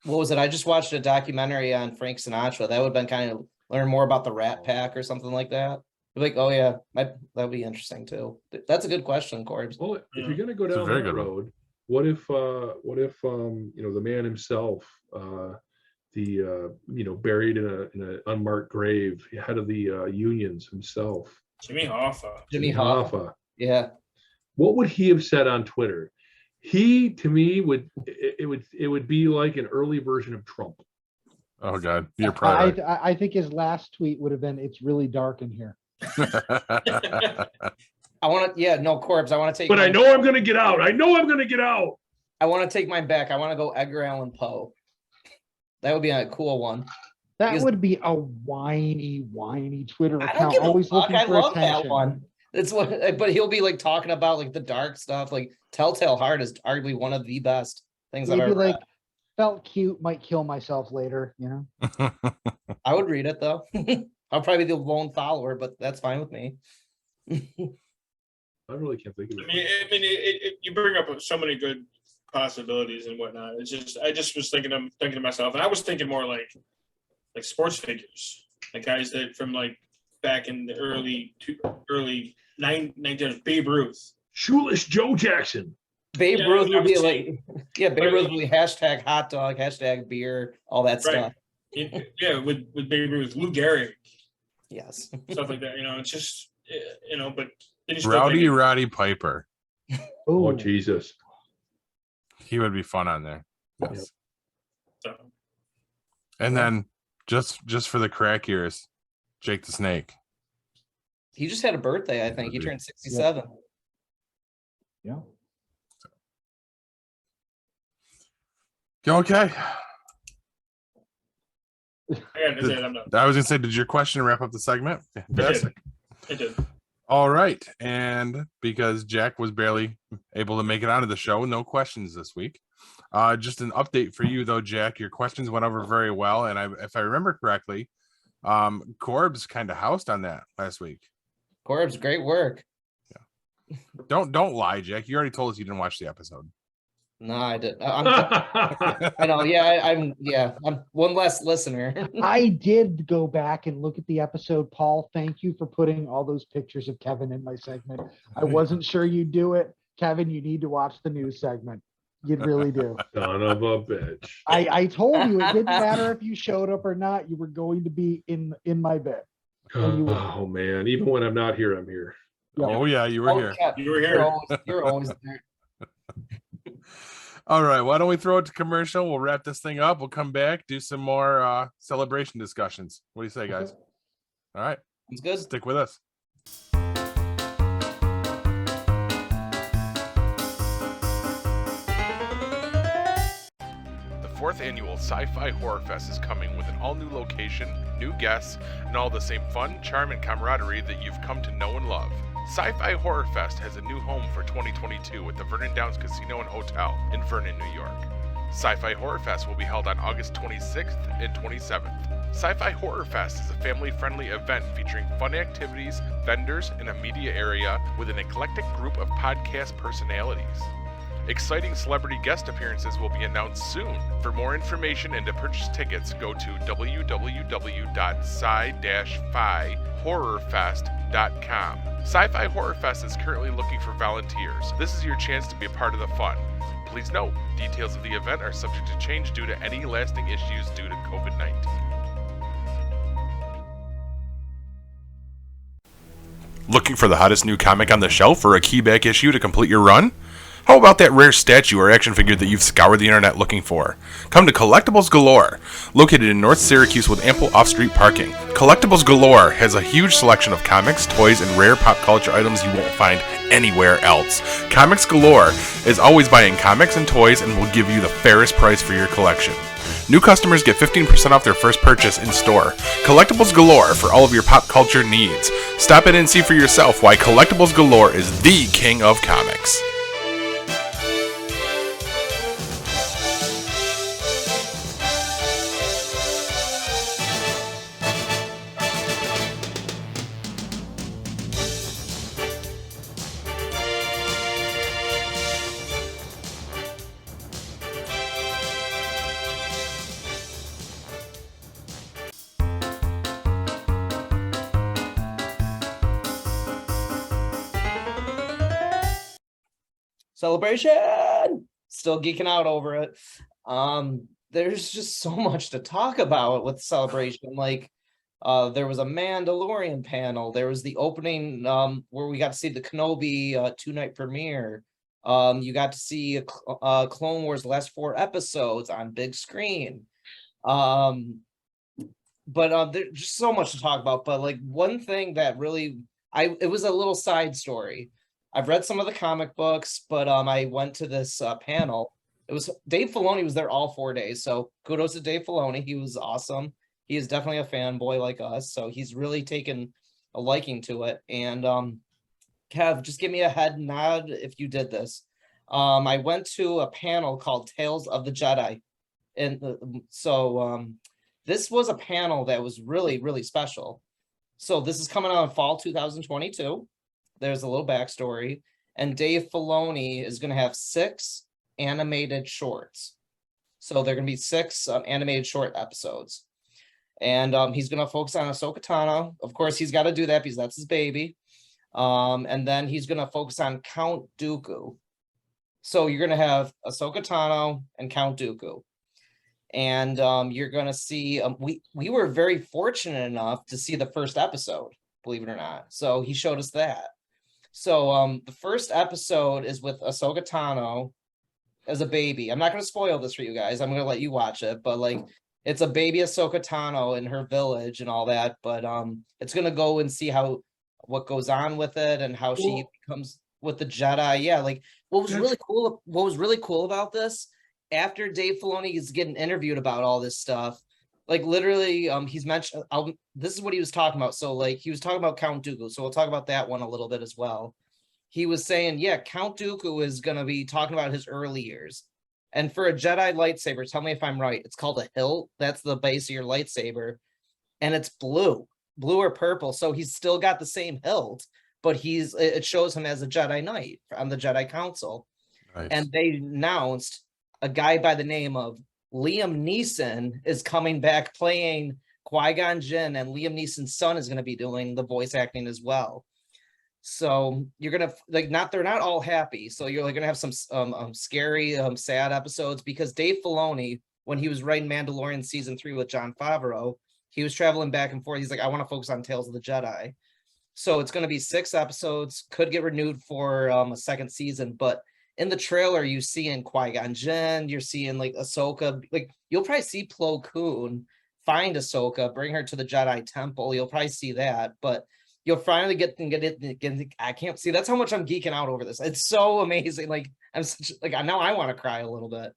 What was it? I just watched a documentary on Frank Sinatra. That would have been kind of learn more about the Rat Pack or something like that. Like, oh yeah, that would be interesting too. That's a good question, Corbs. Well, if you're gonna go It's a down very that good one. road, what if you know, the man himself, buried in an unmarked grave, head of the unions himself, Jimmy Hoffa. Jimmy Hoffa. Yeah. what would he have said on Twitter? He, to me, would be like an early version of Trump. Oh God, you're proud. I think his last tweet would have been, "It's really dark in here." I want to, Corbs, I want to take But I mine- know I'm gonna get out. I know I'm gonna get out. I want to take mine back. I want to go Edgar Allan Poe. That would be a cool one. That Because- would be a whiny Twitter I don't account, give a always fuck. looking I for love attention. that one. It's what, but he'll be like talking about like the dark stuff. Like Telltale Heart is arguably one of the best things I've Maybe ever like read. felt cute, might kill myself later. You know. I would read it though. I'll probably be the lone follower, but that's fine with me. I really can't think of I mean, you bring up so many good possibilities and whatnot. It's just, I just was thinking to myself, and I was thinking more like sports figures, like guys that from like back in the early 1900s, Babe Ruth. Shoeless Joe Jackson. Babe Yeah, Ruth would be obviously. like, Babe Ruth would be hashtag hot dog, hashtag beer, all that Right. stuff. Yeah, with Babe Ruth, Lou Gehrig, Yes. stuff like that. It's just, but then you start Rowdy thinking, Roddy Piper. Oh Ooh. Jesus. He would be fun on there. Yes. so, And then just for the crack ears, Jake the Snake. He just had a birthday, I think. He turned 67. Yeah. Okay. that's it, I'm done. I was gonna say, did your question wrap up the segment? Fantastic. It did. All right. And because Jack was barely able to make it onto the show, no questions this week. Just an update for you though, Jack. Your questions went over very well. And if I remember correctly, Corbs kind of housed on that last week. Corbs, great work. Don't lie, Jack. You already told us you didn't watch the episode. No, I didn't. I know. Yeah, I'm one less listener. I did go back and look at the episode. Paul, thank you for putting all those pictures of Kevin in my segment. I wasn't sure you'd do it. Kevin, you need to watch the news segment. You really do. Son of a bitch. I told you it didn't matter if you showed up or not. You were going to be in my bed. Oh man. Even when I'm not here, I'm here. Yeah. Oh yeah, you were here. Yeah, You were here. You're always there. All right, why don't we throw it to commercial? We'll wrap this thing up. We'll come back, do some more celebration discussions. What do you say, guys? All right, It's good. stick with us. The 4th annual Sci-Fi Horror Fest is coming with an all-new location, new guests, and all the same fun, charm, and camaraderie that you've come to know and love. Sci-Fi Horror Fest has a new home for 2022 at the Vernon Downs Casino and Hotel in Vernon, New York. Sci-Fi Horror Fest will be held on August 26th and 27th. Sci-Fi Horror Fest is a family-friendly event featuring fun activities, vendors, and a media area with an eclectic group of podcast personalities. Exciting celebrity guest appearances will be announced soon. For more information and to purchase tickets, go to www.sci-fi-horrorfest.com. Sci-Fi.com. Sci-Fi Horror Fest is currently looking for volunteers. This is your chance to be a part of the fun. Please note, details of the event are subject to change due to any lasting issues due to COVID-19. Looking for the hottest new comic on the shelf or a keyback issue to complete your run? How about that rare statue or action figure that you've scoured the internet looking for? Come to Collectibles Galore, located in North Syracuse with ample off-street parking. Collectibles Galore has a huge selection of comics, toys, and rare pop culture items you won't find anywhere else. Comics Galore is always buying comics and toys and will give you the fairest price for your collection. New customers get 15% off their first purchase in store. Collectibles Galore for all of your pop culture needs. Stop in and see for yourself why Collectibles Galore is the king of comics. Celebration! Still geeking out over it. There's just so much to talk about with Celebration. Like, there was a Mandalorian panel. There was the opening where we got to see the Kenobi 2-night premiere. You got to see Clone Wars last 4 episodes on big screen. But there's just so much to talk about. But like one thing that really, it was a little side story. I've read some of the comic books, but I went to this panel. It was Dave Filoni was there all 4 days. So kudos to Dave Filoni. He was awesome. He is definitely a fanboy like us. So he's really taken a liking to it. And Kev, just give me a head nod if you did this. I went to a panel called Tales of the Jedi. And this was a panel that was really, really special. So this is coming out in fall 2022. There's a little backstory, and Dave Filoni is going to have 6 animated shorts. So they're going to be 6 animated short episodes, and he's going to focus on Ahsoka Tano. Of course, he's got to do that because that's his baby. And then he's going to focus on Count Dooku. So you're going to have Ahsoka Tano and Count Dooku, and you're going to see. We were very fortunate enough to see the first episode, believe it or not. So he showed us that. So the first episode is with Ahsoka Tano as a baby. I'm not going to spoil this for you guys. I'm going to let you watch it. But like, it's a baby Ahsoka Tano in her village and all that. But it's going to go and see what goes on with it and how she becomes with the Jedi. Yeah, like what was really cool about this, after Dave Filoni is getting interviewed about all this stuff, like literally, he's mentioned. This is what he was talking about. So, like, he was talking about Count Dooku. So we'll talk about that one a little bit as well. He was saying, yeah, Count Dooku is going to be talking about his early years. And for a Jedi lightsaber, tell me if I'm right. It's called a hilt. That's the base of your lightsaber, and it's blue or purple. So he's still got the same hilt, but it shows him as a Jedi Knight on the Jedi Council. Nice. And they announced a guy by the name of Liam Neeson is coming back playing Qui-Gon Jinn, and Liam Neeson's son is going to be doing the voice acting as well. So you're going to they're not all happy. So you're going to have some scary, sad episodes, because Dave Filoni, when he was writing Mandalorian season 3 with Jon Favreau, he was traveling back and forth. He's like, I want to focus on Tales of the Jedi. So it's going to be 6 episodes, could get renewed for a second season, but in the trailer, you see in Qui-Gon Jinn, you're seeing like Ahsoka, like you'll probably see Plo Koon find Ahsoka, bring her to the Jedi Temple. You'll probably see that, but you'll finally get it. I can't see. That's how much I'm geeking out over this. It's so amazing. Like now I want to cry a little bit,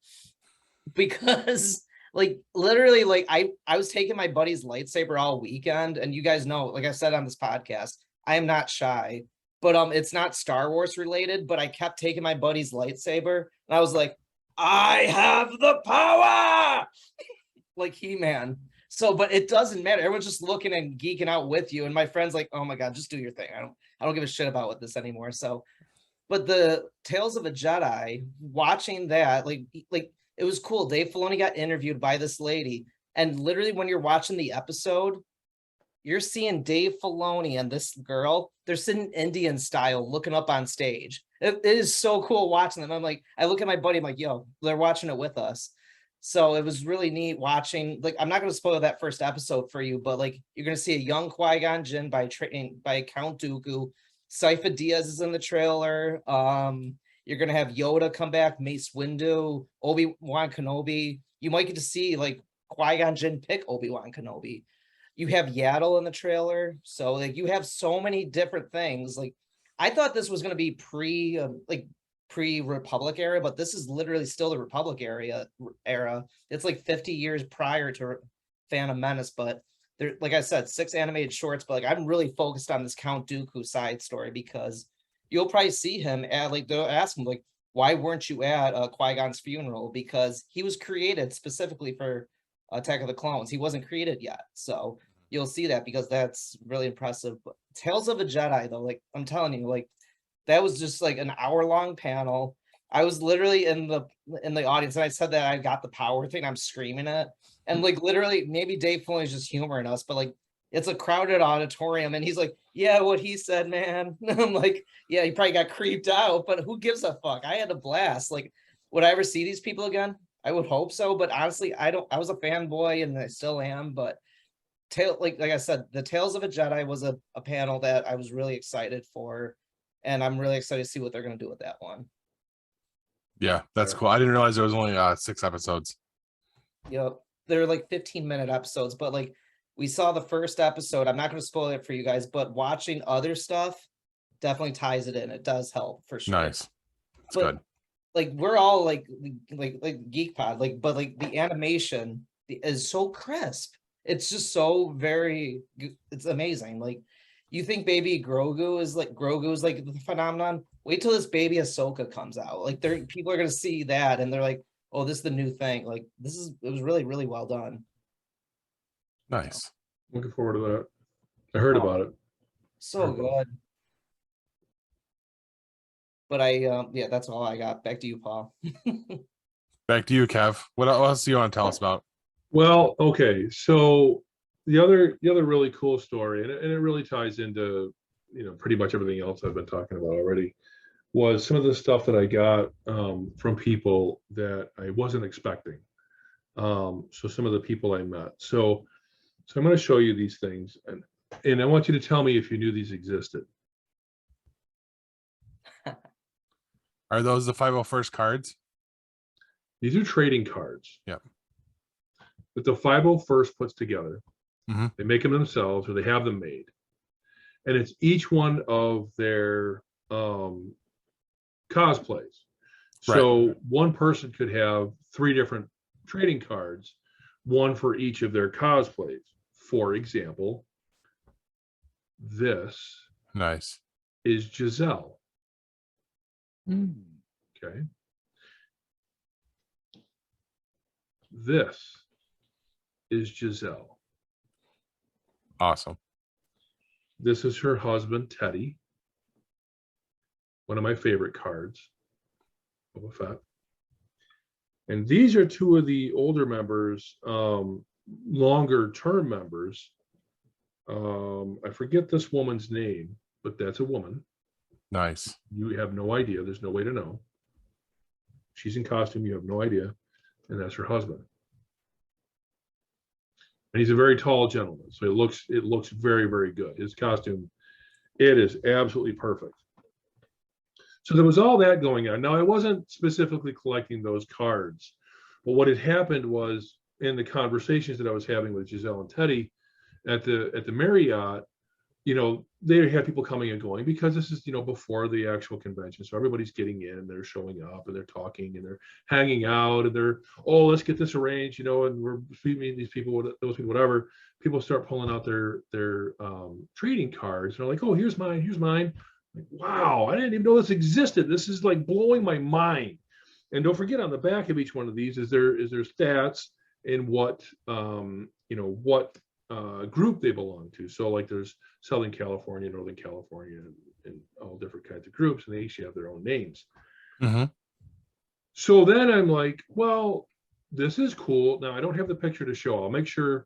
because like literally, like I was taking my buddy's lightsaber all weekend, and you guys know, like I said on this podcast, I am not shy. But it's not Star Wars related, but I kept taking my buddy's lightsaber, and I was like, I have the power, like He-Man. So, but it doesn't matter. Everyone's just looking and geeking out with you. And my friend's like, oh my God, just do your thing. I don't give a shit about what this anymore. So, but the Tales of a Jedi, watching that, like it was cool. Dave Filoni got interviewed by this lady, and literally when you're watching the episode, you're seeing Dave Filoni and this girl, they're sitting Indian style looking up on stage. It is so cool watching them. I'm like, I look at my buddy, I'm like, yo, they're watching it with us. So it was really neat watching. Like, I'm not going to spoil that first episode for you, but like, you're going to see a young Qui-Gon Jinn by Count Dooku. Sci-Fi Diaz is in the trailer. You're going to have Yoda come back, Mace Windu, Obi-Wan Kenobi. You might get to see like Qui-Gon Jinn pick Obi-Wan Kenobi. You have Yaddle in the trailer. So like, you have so many different things. Like, I thought this was going to be pre-Republic era, but this is literally still the Republic era. It's like 50 years prior to Phantom Menace, but there, like I said, 6 animated shorts, but like I'm really focused on this Count Dooku side story because you'll probably see him at, like, they'll ask him like, why weren't you at Qui-Gon's funeral? Because he was created specifically for Attack of the Clones. He wasn't created yet. So you'll see that because that's really impressive. But Tales of a Jedi though, like I'm telling you, like that was just like an hour-long panel. I was literally in the audience and I said that I got the power thing. I'm screaming it. And like literally maybe Dave Filoni is just humoring us, but like it's a crowded auditorium and he's like, yeah, what he said, man. I'm like, yeah, he probably got creeped out, but who gives a fuck? I had a blast. Like, would I ever see these people again? I would hope so, but honestly, I was a fanboy and I still am, but like I said, the Tales of a Jedi was a panel that I was really excited for, and I'm really excited to see what they're going to do with that one. Yeah, that's cool. I didn't realize there was only 6 episodes. Yep, they're like 15-minute episodes, but like we saw the first episode. I'm not going to spoil it for you guys, but watching other stuff definitely ties it in. It does help for sure. Nice. That's But good. like we're all like Geek Pod, like, but like the animation is so crisp. It's just so it's amazing. Like, you think baby Grogu is like the phenomenon? Wait till this baby Ahsoka comes out. Like, people are gonna see that and they're like, oh, this is the new thing. Like, it was really, really well done. Nice. Looking forward to that. I heard about it. So good. But yeah, that's all I got. Back to you, Paul. Back to you, Kev. What else do you want to tell us about? Well, okay. So the other really cool story, and it really ties into, pretty much everything else I've been talking about already, was some of the stuff that I got from people that I wasn't expecting. So some of the people I met. So I'm going to show you these things, and I want you to tell me if you knew these existed. Are those the 501st cards? These are trading cards. Yeah. That the 501st puts together. Mm-hmm. They make them themselves, or they have them made. And it's each one of their cosplays. So one person could have 3 different trading cards, one for each of their cosplays. For example, this Nice. is Giselle. Okay. This is Giselle. Awesome. This is her husband, Teddy. One of my favorite cards. Boba Fett. And these are 2 of the older members, longer term members. I forget this woman's name, but that's a woman. Nice. You have no idea. There's no way to know. She's in costume. You have no idea. And that's her husband. And he's a very tall gentleman. So it looks very, very good. His costume, it is absolutely perfect. So there was all that going on. Now, I wasn't specifically collecting those cards, but what had happened was, in the conversations that I was having with Giselle and Teddy at the Marriott, they have people coming and going because this is, before the actual convention. So everybody's getting in, they're showing up and they're talking and they're hanging out and they're, oh, let's get this arranged, and we're meeting these people, those people, whatever. People start pulling out their trading cards. They're like, oh, here's mine. Like, wow, I didn't even know this existed. This is like blowing my mind. And don't forget, on the back of each one of these is their stats and what group they belong to. So like there's Southern California, Northern California, and all different kinds of groups, and they each have their own names. Mm-hmm. So then I'm like, well, this is cool. Now I don't have the picture to show. I'll make sure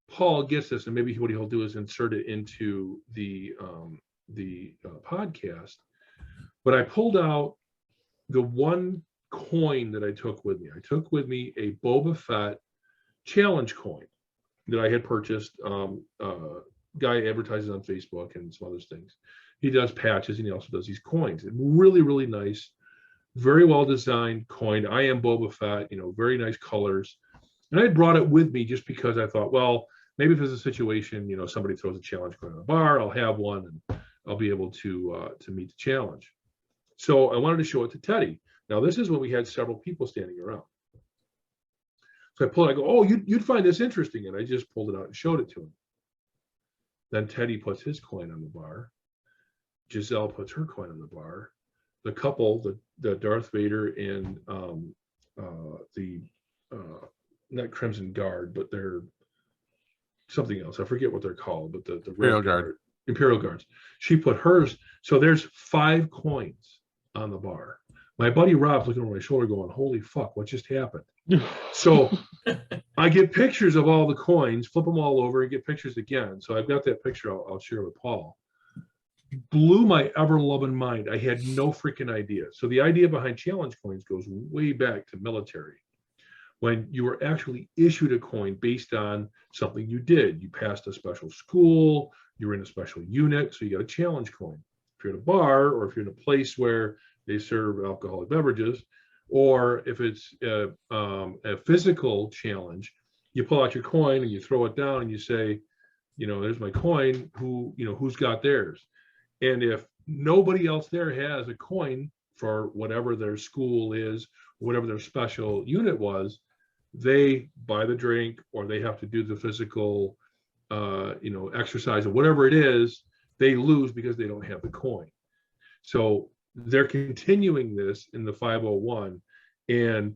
Paul gets this, and maybe what he'll do is insert it into the podcast. But I pulled out the one coin that I took with me. I took with me a Boba Fett challenge coin that I had purchased. Guy advertises on Facebook and some other things. He does patches and he also does these coins. Really, really nice, very well designed coin. I am Boba Fett, very nice colors. And I brought it with me just because I thought, well, maybe if there's a situation, somebody throws a challenge coin on a bar, I'll have one and I'll be able to meet the challenge. So I wanted to show it to Teddy. Now, this is when we had several people standing around. So I go, oh, you'd find this interesting. And I just pulled it out and showed it to him. Then Teddy puts his coin on the bar. Giselle puts her coin on the bar. The couple, the Darth Vader and not Crimson Guard, but they're something else. I forget what they're called, but the Imperial Guards. She put hers. So there's 5 coins on the bar. My buddy Rob's looking over my shoulder going, holy fuck, what just happened? So I get pictures of all the coins, flip them all over and get pictures again. So I've got that picture I'll share with Paul. Blew my ever-loving mind. I had no freaking idea. So the idea behind challenge coins goes way back to military. When you were actually issued a coin based on something you did. You passed a special school, you were in a special unit, so you got a challenge coin. If you're at a bar or if you're in a place where they serve alcoholic beverages, or if it's a physical challenge, you pull out your coin and you throw it down and you say, there's my coin, who's got theirs? And if nobody else there has a coin for whatever their school is, whatever their special unit was, they buy the drink or they have to do the physical, exercise or whatever it is, they lose because they don't have the coin. So they're continuing this in the 501 and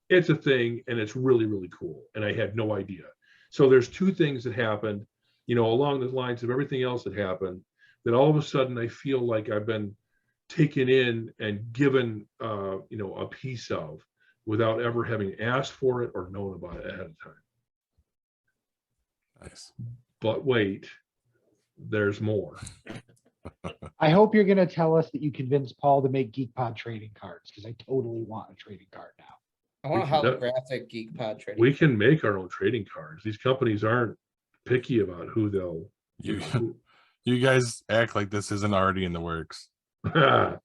it's a thing and it's really, really cool. And I had no idea. So there's 2 things that happened, along the lines of everything else that happened, that all of a sudden I feel like I've been taken in and given, a piece of without ever having asked for it or known about it ahead of time. Nice. But wait, there's more. I hope you're going to tell us that you convinced Paul to make Geek Pod trading cards, because I totally want a trading card now. I want a holographic Geek Pod trading. We can make our own trading cards. These companies aren't picky about who they'll. You guys act like this isn't already in the works. Okay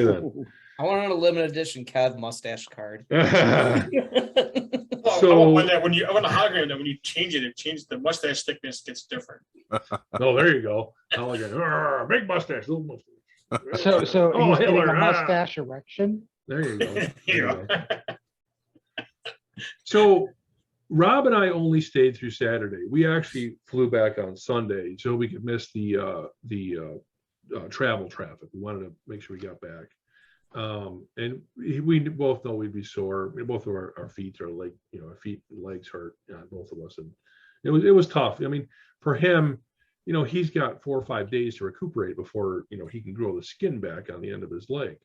then. I want a limited edition Kev mustache card. I want a hologram that when you change it, the mustache thickness gets different. Oh, there you go. Hologram. Big mustache, little mustache. So he's getting Hitler, a mustache erection. There you go. There you go. So Rob and I only stayed through Saturday. We actually flew back on Sunday so we could miss the travel traffic. We wanted to make sure we got back. And we both know we'd be sore. Both of our feet are like, our feet and legs hurt, both of us. And it was tough. I mean, for him, he's got 4 or 5 days to recuperate before, he can grow the skin back on the end of his leg,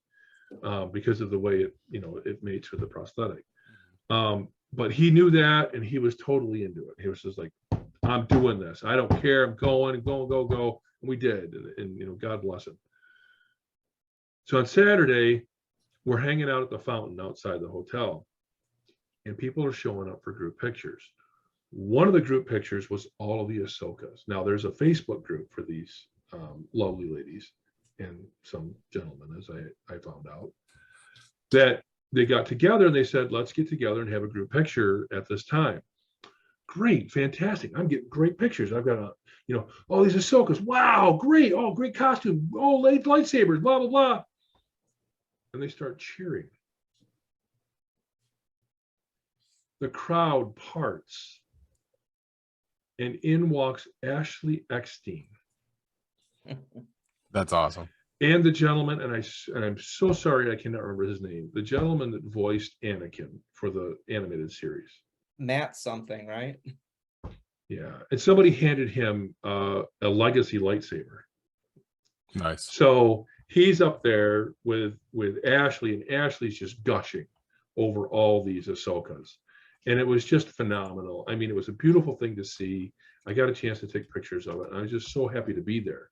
because of the way it mates with the prosthetic. But he knew that and he was totally into it. He was just like, I'm doing this. I don't care. I'm going and go. And we did. And God bless him. So on Saturday, we're hanging out at the fountain outside the hotel, and people are showing up for group pictures. One of the group pictures was all of the Ahsokas. Now, there's a Facebook group for these lovely ladies and some gentlemen, as I found out, that they got together and they said, let's get together and have a group picture at this time. Great, fantastic. I'm getting great pictures. I've got all these Ahsokas. Wow, great. Oh, great costume. Oh, lightsabers, blah, blah, blah. And they start cheering. The crowd parts, and in walks Ashley Eckstein. That's awesome. And the gentleman, and I'm so sorry I cannot remember his name. The gentleman that voiced Anakin for the animated series. Matt something, right? Yeah, and somebody handed him a legacy lightsaber. Nice. So he's up there with Ashley, and Ashley's just gushing over all these Ahsokas. and it was just phenomenal. I mean, it was a beautiful thing to see. I got a chance to take pictures of it, and I was just so happy to be there.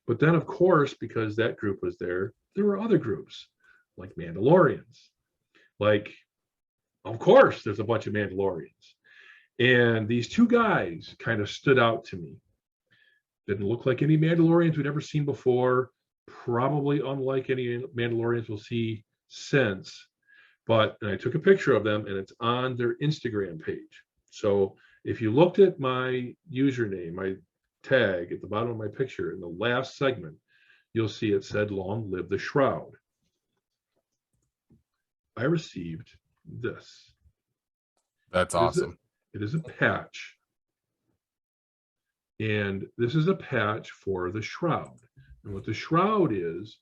But then, of course, because that group was there, there were other groups like Mandalorians. Like, of course, there's a bunch of Mandalorians. And these two guys kind of stood out to me. Didn't look like any Mandalorians we'd ever seen before, probably unlike any Mandalorians we'll see since. But I took a picture of them, and it's on their Instagram page. So if you looked at my username, my tag at the bottom of my picture in the last segment, you'll see it said, "Long live the Shroud." I received this. That's awesome. It is a patch. And this is a patch for the Shroud. And what the Shroud is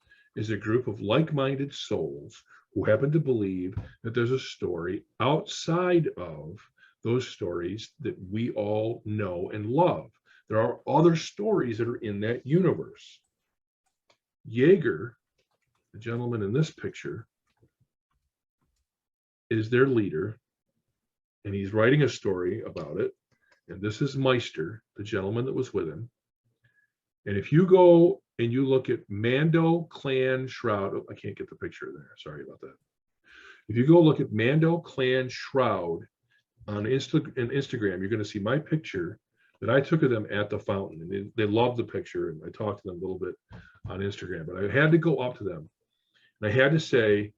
a group of like-minded souls who happen to believe that there's a story outside of those stories that we all know and love. There are other stories that are in that universe. Jaeger, the gentleman in this picture, is their leader, and he's writing a story about it. And this is Meister, the gentleman that was with him. And if you go and you look at Mando Clan Shroud, oh, I can't get the picture there. Sorry about that. If you go look at Mando Clan Shroud on Instagram, you're going to see my picture that I took of them at the fountain. And they loved the picture, and I talked to them a little bit on Instagram. But I had to go up to them, and I had to say,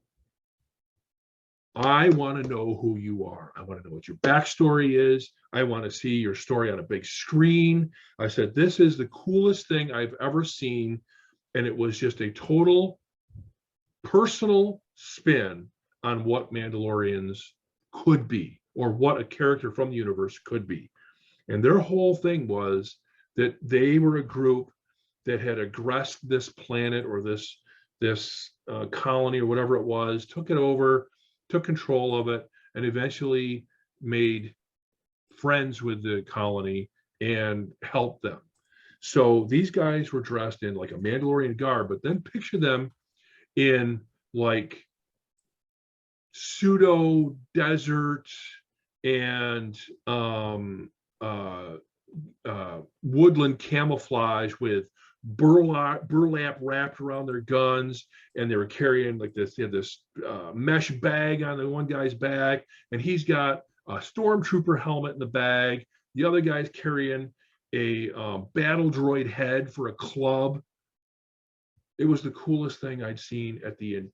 I want to know who you are. I want to know what your backstory is. I want to see your story on a big screen. I said, this is the coolest thing I've ever seen. And it was just a total personal spin on what Mandalorians could be, or what a character from the universe could be. And their whole thing was that they were a group that had aggressed this planet, or this colony, or whatever it was, took it over, took control of it, and eventually made friends with the colony and helped them. So these guys were dressed in like a Mandalorian garb, but then picture them in like pseudo desert and woodland camouflage with burlap wrapped around their guns, and they were carrying like this. They had this mesh bag on the one guy's back, and he's got a stormtrooper helmet in the bag. The other guy's carrying a battle droid head for a club. It was the coolest thing I'd seen at the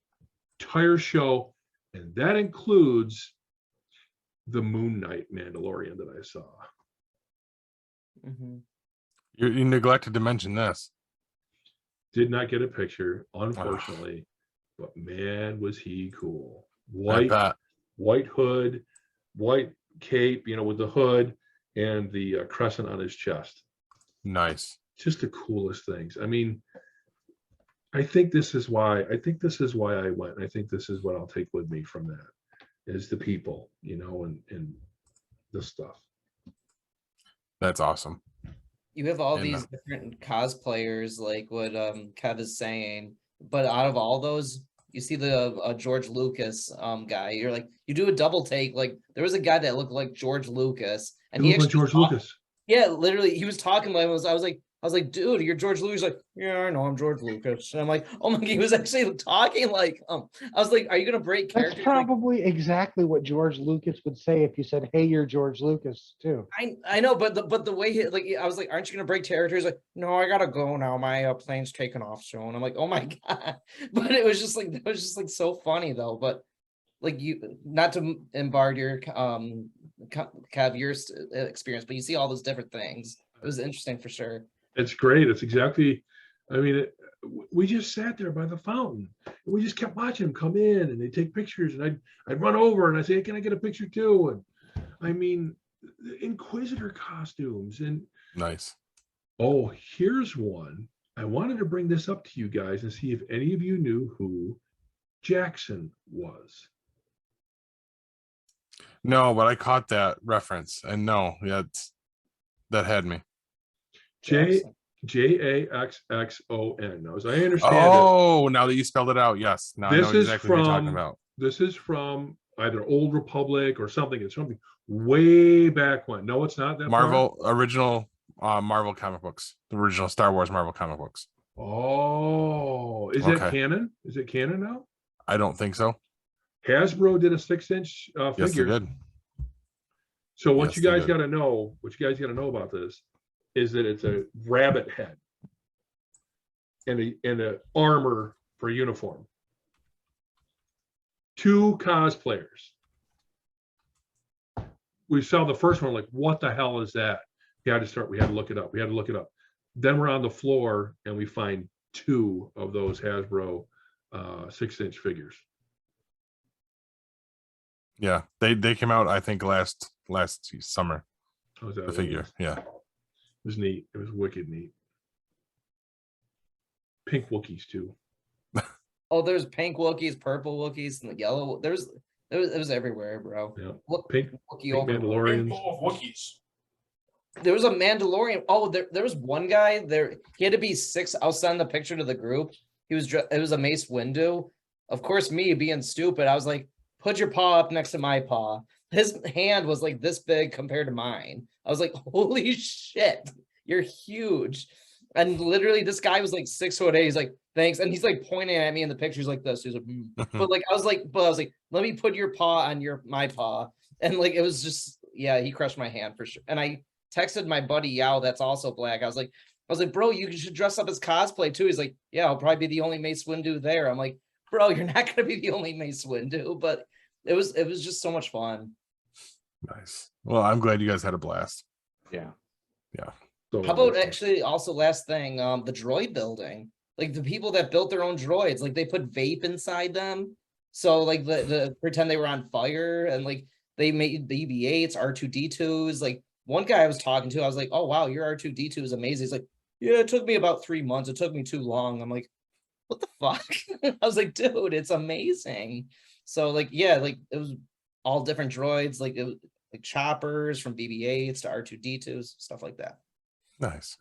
entire show, and that includes the Moon Knight Mandalorian that I saw. Mm-hmm. You neglected to mention this. Did not get a picture, unfortunately, but man, was he cool. White hood, white cape, with the hood and the crescent on his chest. Nice. Just the coolest things. I mean, I think this is why I went. I think this is what I'll take with me from that, is the people, and the stuff. That's awesome. You have all these different cosplayers, like what Kev is saying, but out of all those, you see the George Lucas guy. You're like, you do a double take. Like, there was a guy that looked like George Lucas, and he actually George Lucas. Yeah, literally, he was talking like I was like, dude, you're George Lucas. He's like, yeah, I know, I'm George Lucas. And I'm like, oh my God, he was actually talking like, I was like, are you gonna break character? That's probably exactly what George Lucas would say if you said, hey, you're George Lucas too. I know, but the way he, like, I was like, aren't you gonna break character? He's like, no, I gotta go now. My plane's taking off soon. I'm like, oh my God. But it was just like so funny though. But like, you, not to embark your Kev, your experience, but you see all those different things. It was interesting for sure. It's great. It's exactly, I mean, we just sat there by the fountain, and we just kept watching them come in, and they'd take pictures, and I'd run over and I'd say, hey, can I get a picture too? And I mean, Inquisitor costumes and nice. Oh, here's one. I wanted to bring this up to you guys and see if any of you knew who Jackson was. No, but I caught that reference, and no, that had me. Jaxxon. Now, as I understand now that you spelled it out, yes. Now I know exactly what you're talking about. This is from either Old Republic or something. It's something way back when. No, it's not that Marvel original Marvel comic books, the original Star Wars Marvel comic books. far. Oh, is that canon? Is it canon now? I don't think so. Hasbro did a 6-inch Yes, they figure. did. So what Yes, you they guys did. got to know, about this is that it's a rabbit head and a armor for uniform. 2 cosplayers. We saw the first one, like, what the hell is that? We had to look it up. Then we're on the floor and we find 2 of those Hasbro 6-inch figures. Yeah, they came out, I think, last summer. How was that? The figure, yeah. It was neat. It was wicked neat. Pink Wookiees too. Oh, there's pink Wookiees, purple Wookiees, and the yellow. It was everywhere, bro. Yeah. Look, Pink Wookiee over. Mandalorians. Full of Wookiees. There was a Mandalorian. Oh, there was one guy there. He had to be 6. I'll send the picture to the group. It was a Mace Windu. Of course, me being stupid, I was like, put your paw up next to my paw. His hand was like this big compared to mine. I was like, holy shit, you're huge. And literally this guy was like 6'8". He's like, thanks. And he's like pointing at me in the pictures like this. He's like, but I was like, let me put your paw on my paw. And like, it was just, yeah, he crushed my hand for sure. And I texted my buddy Yao, that's also black. I was like, bro, you should dress up as cosplay too. He's like, yeah, I'll probably be the only Mace Windu there. I'm like, bro, you're not going to be the only Mace Windu, but it was just so much fun. Nice. Well, I'm glad you guys had a blast. Yeah. So, How about actually also last thing, the droid building, like the people that built their own droids, like they put vape inside them. So like the pretend they were on fire, and like they made BB-8s, R2D2s. Like one guy I was talking to, I was like, oh wow, your R2D2 is amazing. He's like, yeah, it took me about 3 months. It took me too long. I'm like, what the fuck? I was like, dude, it's amazing. So like, yeah, like it was all different droids, like it was like choppers from BB-8s to R2D2s, stuff like that. Nice.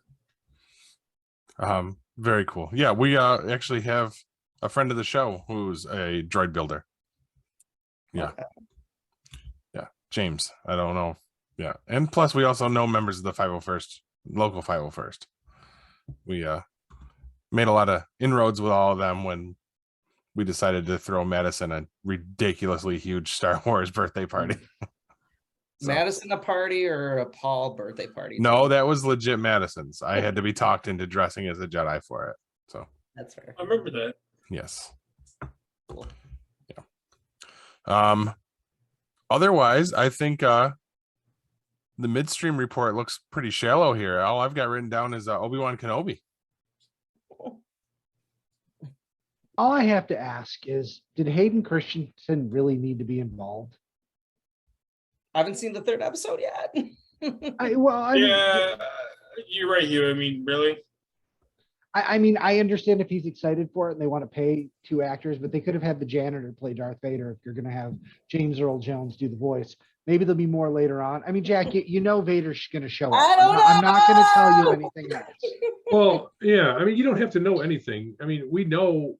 Very cool. Yeah, we actually have a friend of the show who's a droid builder. Yeah. Okay. Yeah, James. I don't know. Yeah. And plus we also know members of the 501st, local 501st. We made a lot of inroads with all of them when we decided to throw Madison a ridiculously huge Star Wars birthday party. So, Madison a party or a Paul birthday party? no, that was legit Madison's. I had to be talked into dressing as a Jedi for it. So That's fair. I remember that. yes. Cool. Yeah. Otherwise, I think the midstream report looks pretty shallow here. All I've got written down is Obi-Wan Kenobi. All I have to ask is, did Hayden Christensen really need to be involved? I haven't seen the 3rd episode yet. Yeah, you're right, Hugh. I mean, really? I mean, I understand if he's excited for it and they want to pay 2 actors, but they could have had the janitor play Darth Vader if you're going to have James Earl Jones do the voice. Maybe there'll be more later on. I mean, Jack, you know Vader's going to show up. I don't know. I'm not going to tell you anything else. well, yeah. I mean, you don't have to know anything. I mean, we know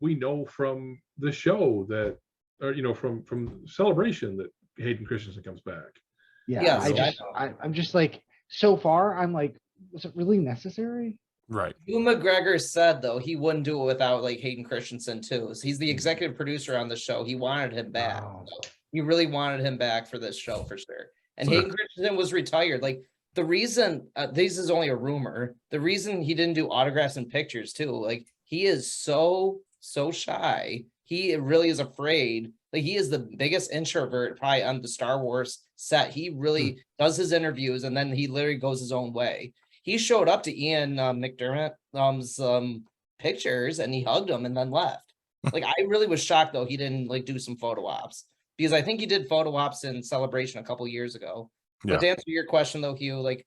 from the show that, or from Celebration that Hayden Christensen comes back. Yeah, Yes, I'm just like, so far, I'm like, was it really necessary? Right. Hugh McGregor said though he wouldn't do it without like Hayden Christensen too. So he's the executive producer on the show. He wanted him back. Oh. He really wanted him back for this show for sure. And Hayden Christensen was retired. Like the reason this is only a rumor. The reason he didn't do autographs and pictures too. Like he is so shy. He really is afraid. Like he is the biggest introvert probably on the Star Wars set. He really does his interviews and then he literally goes his own way. He showed up to Ian McDermott's pictures and he hugged him and then left. Like I really was shocked though he didn't like do some photo ops, because I think he did photo ops in Celebration a couple years ago. Yeah. But to answer your question though, Hugh, like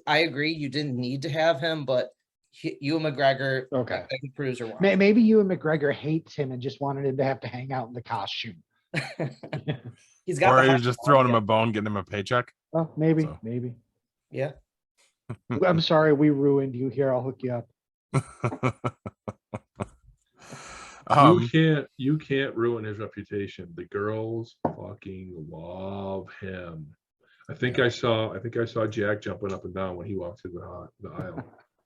I agree you didn't need to have him, but Ewan McGregor, Okay. producer, Maybe Ewan McGregor hates him and just wanted him to have to hang out in the costume. he's got. Or the you're just throwing him a bone, getting him a paycheck. Oh, maybe, So. maybe. Yeah. I'm sorry we ruined you. Here, I'll hook you up. You can't ruin his reputation. The girls fucking love him. I think I saw Jack jumping up and down when he walked through the aisle.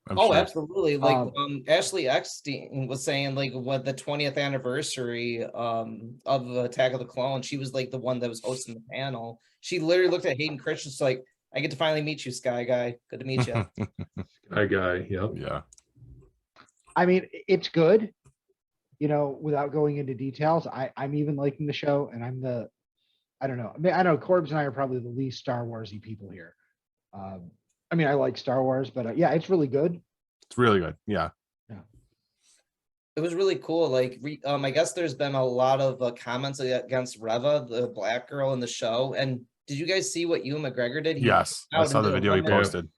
Oh, sure. absolutely. Like Ashley Eckstein was saying, like what the 20th anniversary of Attack of the Clones, she was like the one that was hosting the panel. She literally looked at Hayden Christensen like, I get to finally meet you, Sky Guy. Good to meet you. Sky Guy, yep. Yeah. I mean, it's good, you know, without going into details. I'm even liking the show, and I don't know. I mean, I know Corbs and I are probably the least Star Warsy people here. I mean, I like Star Wars, but yeah, it's really good. It's really good. Yeah. It was really cool. Like, I guess there's been a lot of comments against Reva, the black girl in the show. And did you guys see what Ewan McGregor did? Yes, I saw the video he posted.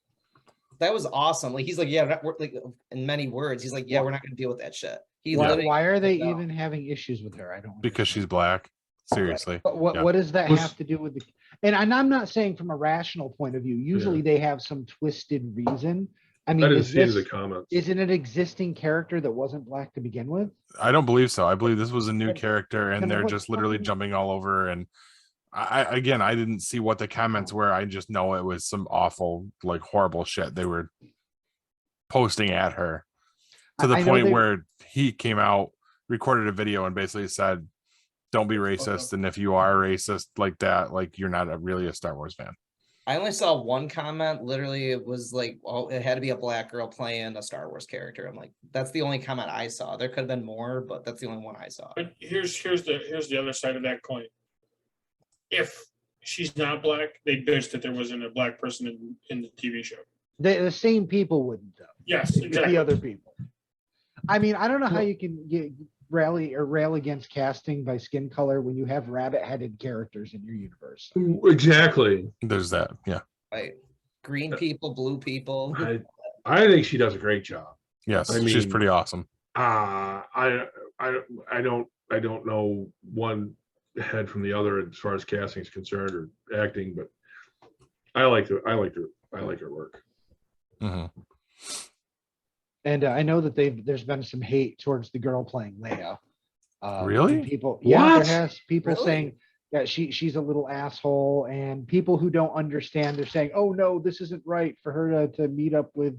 That was awesome. Like, he's like, yeah, like in many words, he's like, yeah, we're not going to deal with that shit. Why are they even having issues with her? I don't. Because she's black. Seriously. But what does that have to do with the? And I'm not saying from a rational point of view. Usually they have some twisted reason. I mean, didn't see the comments. Is it an existing character that wasn't black to begin with? I don't believe so. I believe this was a new character, and they're just literally jumping all over. And I didn't see what the comments were. I just know it was some awful, like horrible shit they were posting at her, to the point where he came out, recorded a video, and basically said, don't be racist, and if you are racist like that, like you're not really a Star Wars fan. I only saw one comment. Literally, it was like, oh, it had to be a black girl playing a Star Wars character. I'm like, that's the only comment I saw. There could have been more, but that's the only one I saw. But here's the other side of that coin. If she's not black, they bitched that there wasn't a black person in the TV show. The same people wouldn't, though. Yes, exactly. The other people. I mean, I don't know how you can rail against casting by skin color when you have rabbit-headed characters in your universe. Exactly. There's that. Yeah. Right. Green people, blue people. I think she does a great job. Yes, I mean, she's pretty awesome. I don't know one head from the other as far as casting is concerned or acting, but I like her work. Mm-hmm. And I know that there's been some hate towards the girl playing Leia. Really? People, what? There has people saying that she's a little asshole, and people who don't understand, they're saying, "Oh no, this isn't right for her to meet up with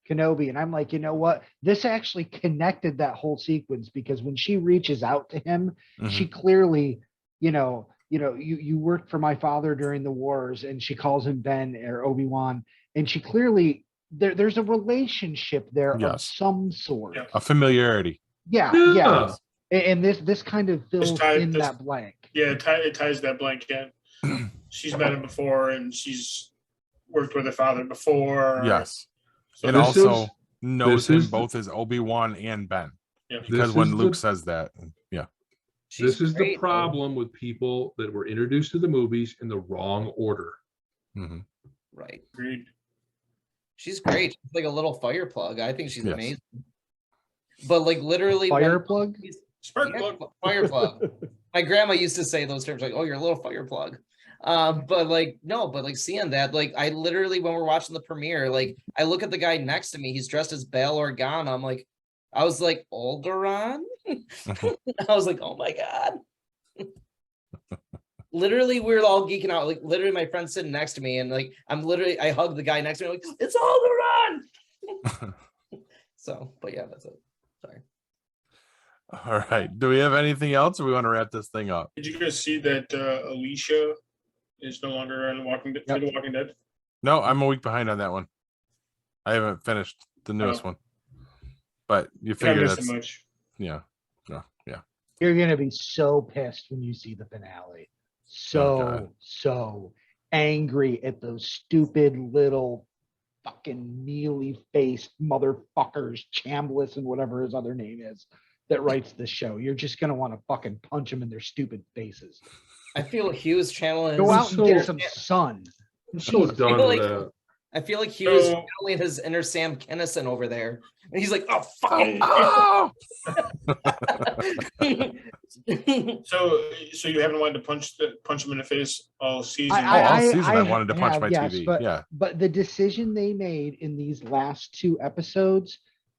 Kenobi." And I'm like, you know what? This actually connected that whole sequence, because when she reaches out to him, she clearly, you worked for my father during the wars, and she calls him Ben or Obi-Wan, and she clearly. There's a relationship there of some sort. Yeah. A familiarity. Yeah. And this kind of fills that blank. Yeah, it ties that blank in. She's met him before, and she's worked with her father before. Yes. So and also knows him both as Obi-Wan and Ben. Yeah. Because when Luke says that, yeah. This is the problem with people that were introduced to the movies in the wrong order. Mm-hmm. Right. Agreed. She's great. She's like a little fire plug. I think she's amazing. But like literally fire plug? Spark plug. Fire plug. My grandma used to say those terms like, oh, you're a little fire plug. But like seeing that, like I literally, when we're watching the premiere, like I look at the guy next to me, he's dressed as Bail Organa. I was like, Alderaan? I was like, oh my God. Literally, we were all geeking out. Like, literally, my friend's sitting next to me, and like, I hugged the guy next to me, like, it's Alderaan. So, but yeah, that's it. Sorry. All right. Do we have anything else, or we want to wrap this thing up? Did you guys see that Alicia is no longer on Walking Dead? No, I'm a week behind on that one. I haven't finished the newest one, but you figure that's much. Yeah. No, yeah. You're gonna be so pissed when you see the finale. So angry at those stupid little fucking mealy-faced motherfuckers, Chambliss and whatever his other name is, that writes this show. You're just gonna want to fucking punch them in their stupid faces. I feel Hugh's channeling. Go out and get some sun. I'm so done with that. I feel like Hugh is channeling his inner Sam Kenneson over there. And he's like, oh, fucking. So you haven't wanted to punch him in the face all season? All season I wanted to punch my TV. But the decision they made in these last two episodes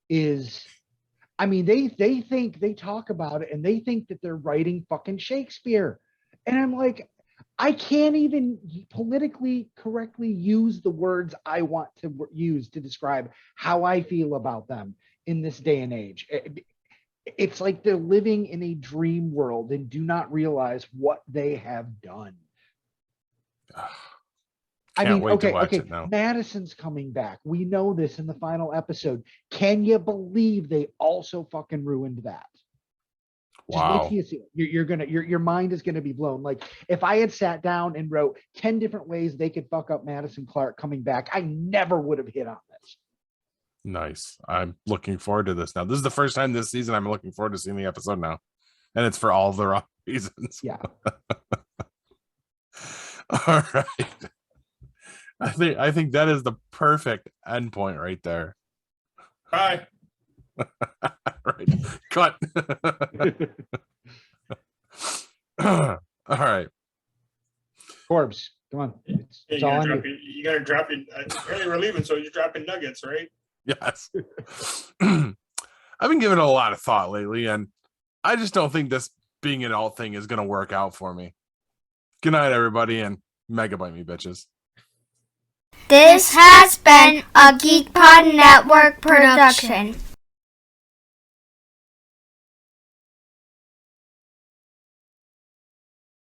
is, I mean, they think they talk about it and they think that they're writing fucking Shakespeare. And I'm like, I can't even politically correctly use the words I want to use to describe how I feel about them in this day and age. It's like they're living in a dream world and do not realize what they have done. I mean, wait to okay, watch it now. Madison's coming back. We know this in the final episode. Can you believe they also fucking ruined that? Just wait Wow. till you see it. Your mind is gonna be blown. Like if I had sat down and wrote 10 different ways they could fuck up Madison Clark coming back, I never would have hit on this. Nice. I'm looking forward to this now. This is the first time this season I'm looking forward to seeing the episode now. And it's for all the wrong reasons. Yeah. All right. I think that is the perfect endpoint right there. Bye. Right. Cut. All right. Corbs, come on. It's Yeah, all on you. you gotta drop it. Apparently we're leaving, so you're dropping nuggets, right? Yes. I've been giving it a lot of thought lately, and I just don't think this being an alt thing is going to work out for me. Good night, everybody, and megabyte me, bitches. This has been a GeekPod Network production.